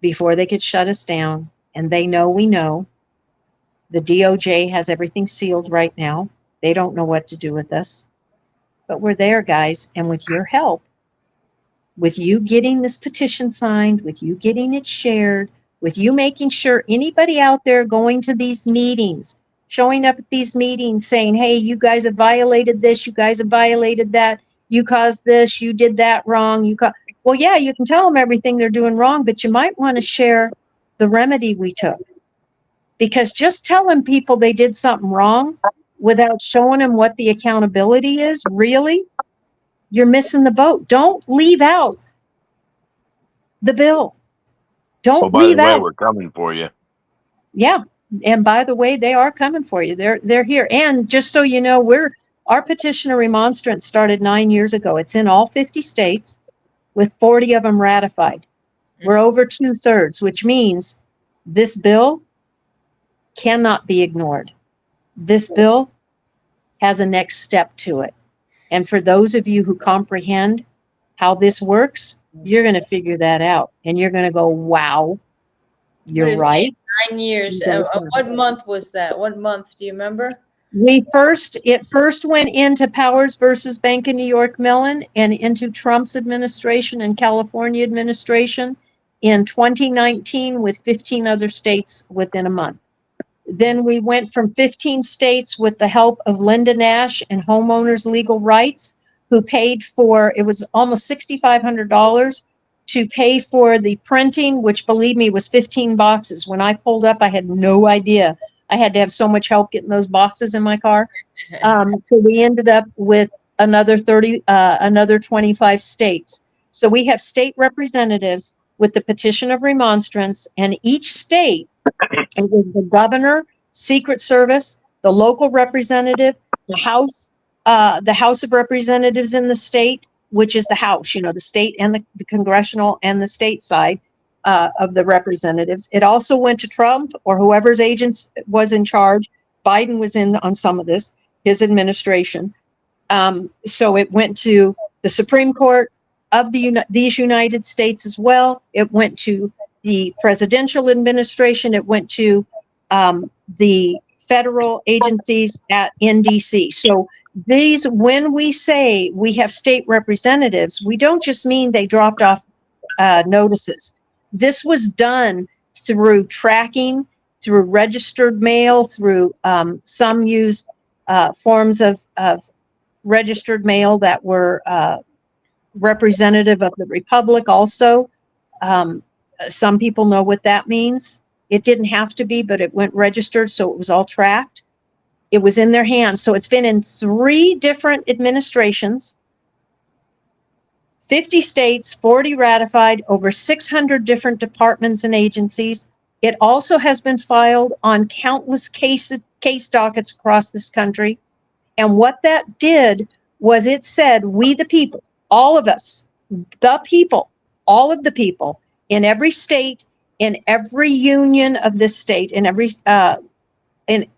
Speaker 5: before they could shut us down, and they know we know. The DOJ has everything sealed right now. They don't know what to do with us. But we're there, guys, and with your help, with you getting this petition signed, with you getting it shared, with you making sure anybody out there going to these meetings, showing up at these meetings saying, hey, you guys have violated this, you guys have violated that, you caused this, you did that wrong, well, yeah, you can tell them everything they're doing wrong, but you might want to share the remedy we took. Because just telling people they did something wrong without showing them what the accountability is, really, you're missing the boat. Don't leave out the bill.
Speaker 6: Well,
Speaker 5: Don't
Speaker 6: by the
Speaker 5: leave
Speaker 6: way,
Speaker 5: out.
Speaker 6: we're coming for you.
Speaker 5: Yeah. And by the way, they are coming for you. They're here. And just so you know, our petition of remonstrance started 9 years ago. It's in all 50 states with 40 of them ratified. We're over 2/3, which means this bill cannot be ignored. This bill has a next step to it. And for those of you who comprehend how this works, you're going to figure that out. And you're going to go, wow, you're right.
Speaker 4: 9 years.
Speaker 5: You guys
Speaker 4: What month was that? What month? Do you remember?
Speaker 5: It first went into Powers versus Bank of New York Mellon and into Trump's administration and California administration in 2019 with 15 other states within a month. Then we went from 15 states with the help of Linda Nash and Homeowners Legal Rights, who paid for, it was almost $6,500 to pay for the printing, which, believe me, was 15 boxes. When I pulled up, I had no idea. I had to have so much help getting those boxes in my car. So we ended up with another 25 states. So we have state representatives with the petition of remonstrance, and each state, it was the governor, Secret Service, the local representative, the House of Representatives in the state, which is the House, the state and the congressional and the state side of the representatives. It also went to Trump or whoever's agents was in charge. Biden was in on some of this, his administration. So it went to the Supreme Court of these United States as well. It went to the presidential administration. It went to the federal agencies in DC. So when we say we have state representatives, we don't just mean they dropped off notices. This was done through tracking, through registered mail, through some used forms of registered mail that were representative of the Republic also. Some people know what that means. It didn't have to be, but it went registered, so it was all tracked. It was in their hands. So it's been in 3 different administrations, 50 states, 40 ratified, over 600 different departments and agencies. It also has been filed on countless case dockets across this country. And what that did was it said, we the people, all of us, the people, all of the people in every state, in every union of this state, in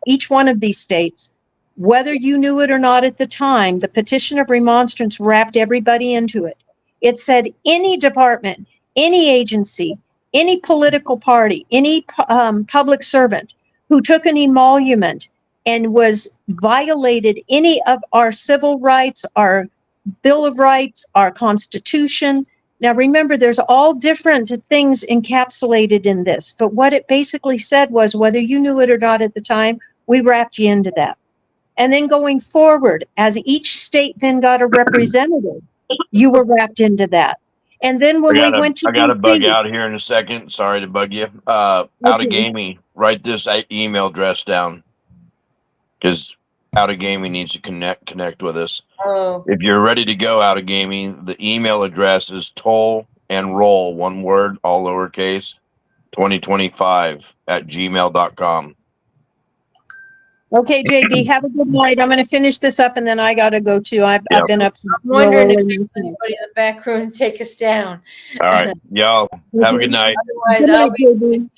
Speaker 5: each one of these states, whether you knew it or not at the time, the petition of remonstrance wrapped everybody into it. It said any department, any agency, any political party, any public servant who took an emolument and was violated any of our civil rights, our Bill of Rights, our Constitution. Now, remember, there's all different things encapsulated in this, but what it basically said was whether you knew it or not at the time, we wrapped you into that. And then going forward, as each state then got a representative, you were wrapped into that. And then when we went to
Speaker 6: I got to bug
Speaker 5: DC,
Speaker 6: out here in a second. Sorry to bug you. Out of gaming, write this email address down because Out of Gaming needs to connect with us.
Speaker 4: Oh,
Speaker 6: If you're ready to go, Out of Gaming, the email address is toll and roll, one word, all lowercase, 2025@gmail.com.
Speaker 5: okay, JB, have a good night. I'm going to finish this up and then I got to go too. I've been up some
Speaker 4: I'm wondering if
Speaker 5: early.
Speaker 4: there's anybody in the back room to take us down.
Speaker 6: All right. Y'all have a good night.
Speaker 4: Otherwise,
Speaker 5: Good
Speaker 4: I'll
Speaker 5: night,
Speaker 4: be
Speaker 5: JB.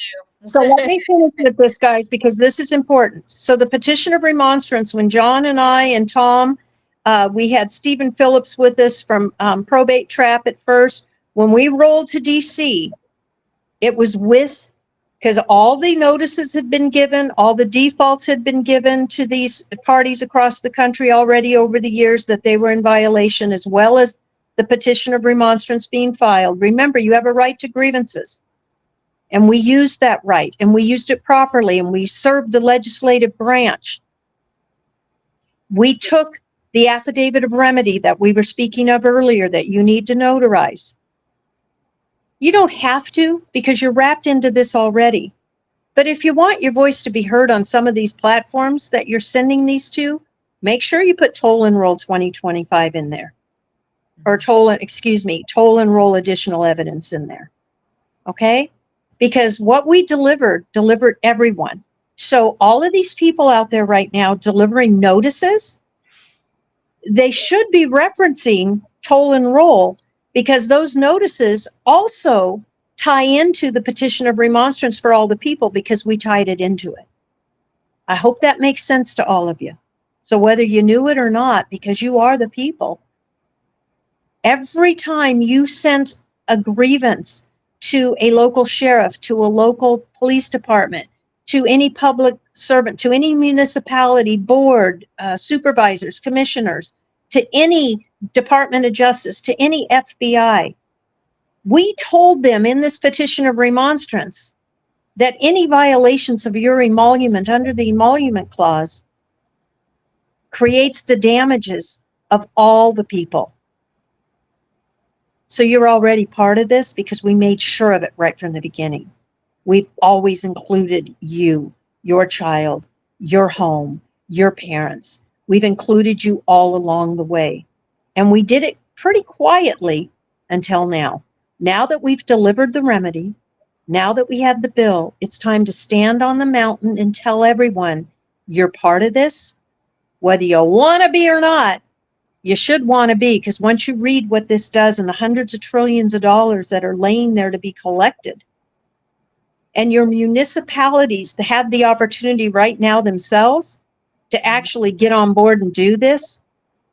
Speaker 5: So let me finish with this, guys, because this is important. So the petition of remonstrance, when John and I and Tom We had Stephen Phillips with us from Probate Trap at first. When we rolled to DC, it was with, because all the notices had been given, all the defaults had been given to these parties across the country already over the years that they were in violation, as well as the petition of remonstrance being filed. Remember, you have a right to grievances. And we used that right, and we used it properly, and we served the legislative branch. We took the affidavit of remedy that we were speaking of earlier that you need to notarize. You don't have to, because you're wrapped into this already. But if you want your voice to be heard on some of these platforms that you're sending these to, make sure you put toll enroll 2025 in there. Or toll enroll additional evidence in there. Okay? Because what we delivered everyone. So all of these people out there right now delivering notices, they should be referencing toll enroll, because those notices also tie into the petition of remonstrance for all the people, because we tied it into it. I hope that makes sense to all of you. So whether you knew it or not, because you are the people, every time you sent a grievance to a local sheriff, to a local police department, to any public servant, to any municipality board, supervisors, commissioners, to any Department of Justice, to any FBI, we told them in this petition of remonstrance that any violations of your emolument under the emolument clause creates the damages of all the people. So you're already part of this, because we made sure of it right from the beginning. We've always included you, your child, your home, your parents. We've included you all along the way. And we did it pretty quietly until now. Now that we've delivered the remedy, now that we have the bill, it's time to stand on the mountain and tell everyone, you're part of this. Whether you want to be or not, you should want to be, because once you read what this does and the hundreds of trillions of dollars that are laying there to be collected, and your municipalities that have the opportunity right now themselves to actually get on board and do this,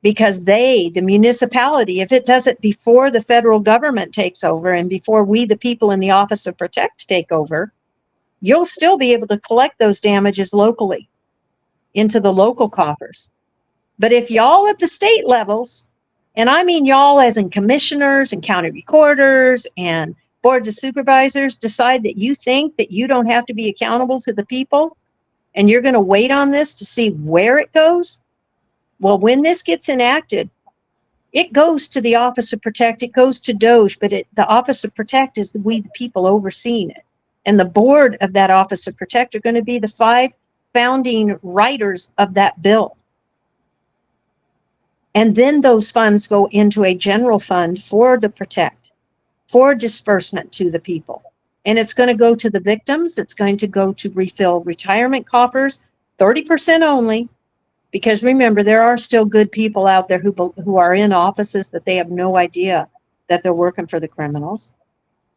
Speaker 5: because the municipality, if it does it before the federal government takes over and before we, the people in the Office of Protect, take over, you'll still be able to collect those damages locally into the local coffers. But if y'all at the state levels, and I mean y'all as in commissioners and county recorders and boards of supervisors, decide that you think that you don't have to be accountable to the people, and you're going to wait on this to see where it goes, well, when this gets enacted, it goes to the Office of Protect, it goes to DOJ, but the Office of Protect is we, the people, overseeing it. And the board of that Office of Protect are going to be the 5 founding writers of that bill. And then those funds go into a general fund for the Protect, for disbursement to the people. And it's going to go to the victims. It's going to go to refill retirement coffers, 30% only, because remember, there are still good people out there who are in offices that they have no idea that they're working for the criminals.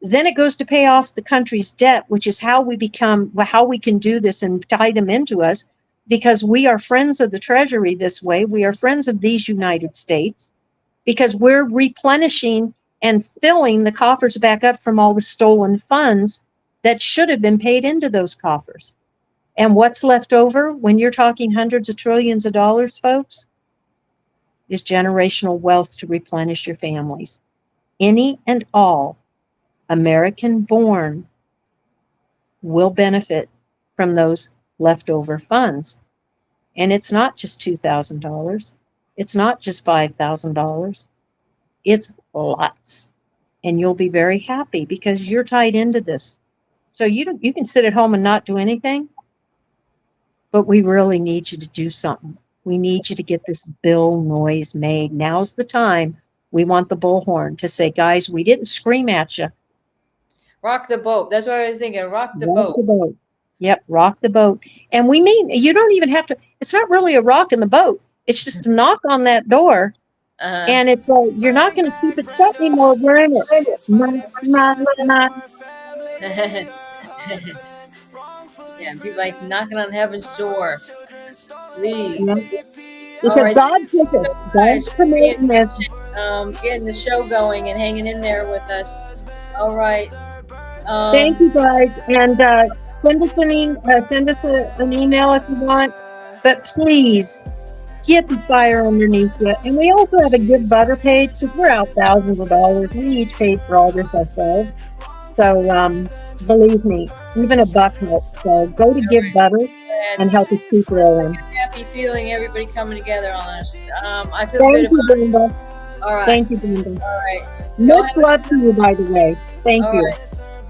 Speaker 5: Then it goes to pay off the country's debt, which is how we can do this and tie them into us, because we are friends of the Treasury this way. We are friends of these United States, because we're replenishing and filling the coffers back up from all the stolen funds that should have been paid into those coffers. And what's left over when you're talking hundreds of trillions of dollars, folks, is generational wealth to replenish your families. Any and all American born will benefit from those leftover funds. And it's not just $2,000. It's not just $5,000. It's lots. And you'll be very happy because you're tied into this. So you can sit at home and not do anything, but we really need you to do something. We need you to get this bill noise made. Now's the time. We want the bullhorn to say, guys, we didn't scream at you.
Speaker 4: Rock the boat. That's what I was thinking. Rock the boat.
Speaker 5: The boat. Yep, rock the boat. And we mean, you don't even have to, it's not really a rock in the boat. It's just to knock on that door. And it's you're not going to keep it shut anymore. We're in it.
Speaker 4: Yeah, be like knocking on heaven's door. Please.
Speaker 5: Yeah. Because
Speaker 4: right.
Speaker 5: God took us. God's promoting this.
Speaker 4: Getting the show going and hanging in there with us. All right.
Speaker 5: Thank you guys, and send us an email if you want. But please get the fire underneath you. And we also have a Give Butter page because we're out thousands of dollars. We each paid for all this ourselves. So believe me, even a buck helps. So go to Give Butter and help us keep rolling.
Speaker 4: Happy feeling everybody coming together on us. I feel
Speaker 5: Thank
Speaker 4: good
Speaker 5: you,
Speaker 4: about it.
Speaker 5: Brenda.
Speaker 4: All right.
Speaker 5: Thank you, Brenda.
Speaker 4: All right.
Speaker 5: Much love to you, by the way. Thank
Speaker 4: All
Speaker 5: you.
Speaker 4: right.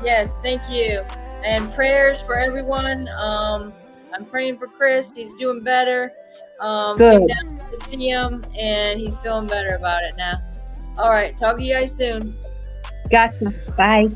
Speaker 4: Yes, thank you. And prayers for everyone. I'm praying for Chris. He's doing better.
Speaker 5: Good.
Speaker 4: Came down to see him, and he's feeling better about it now. All right. Talk to you guys soon.
Speaker 5: Gotcha. Bye.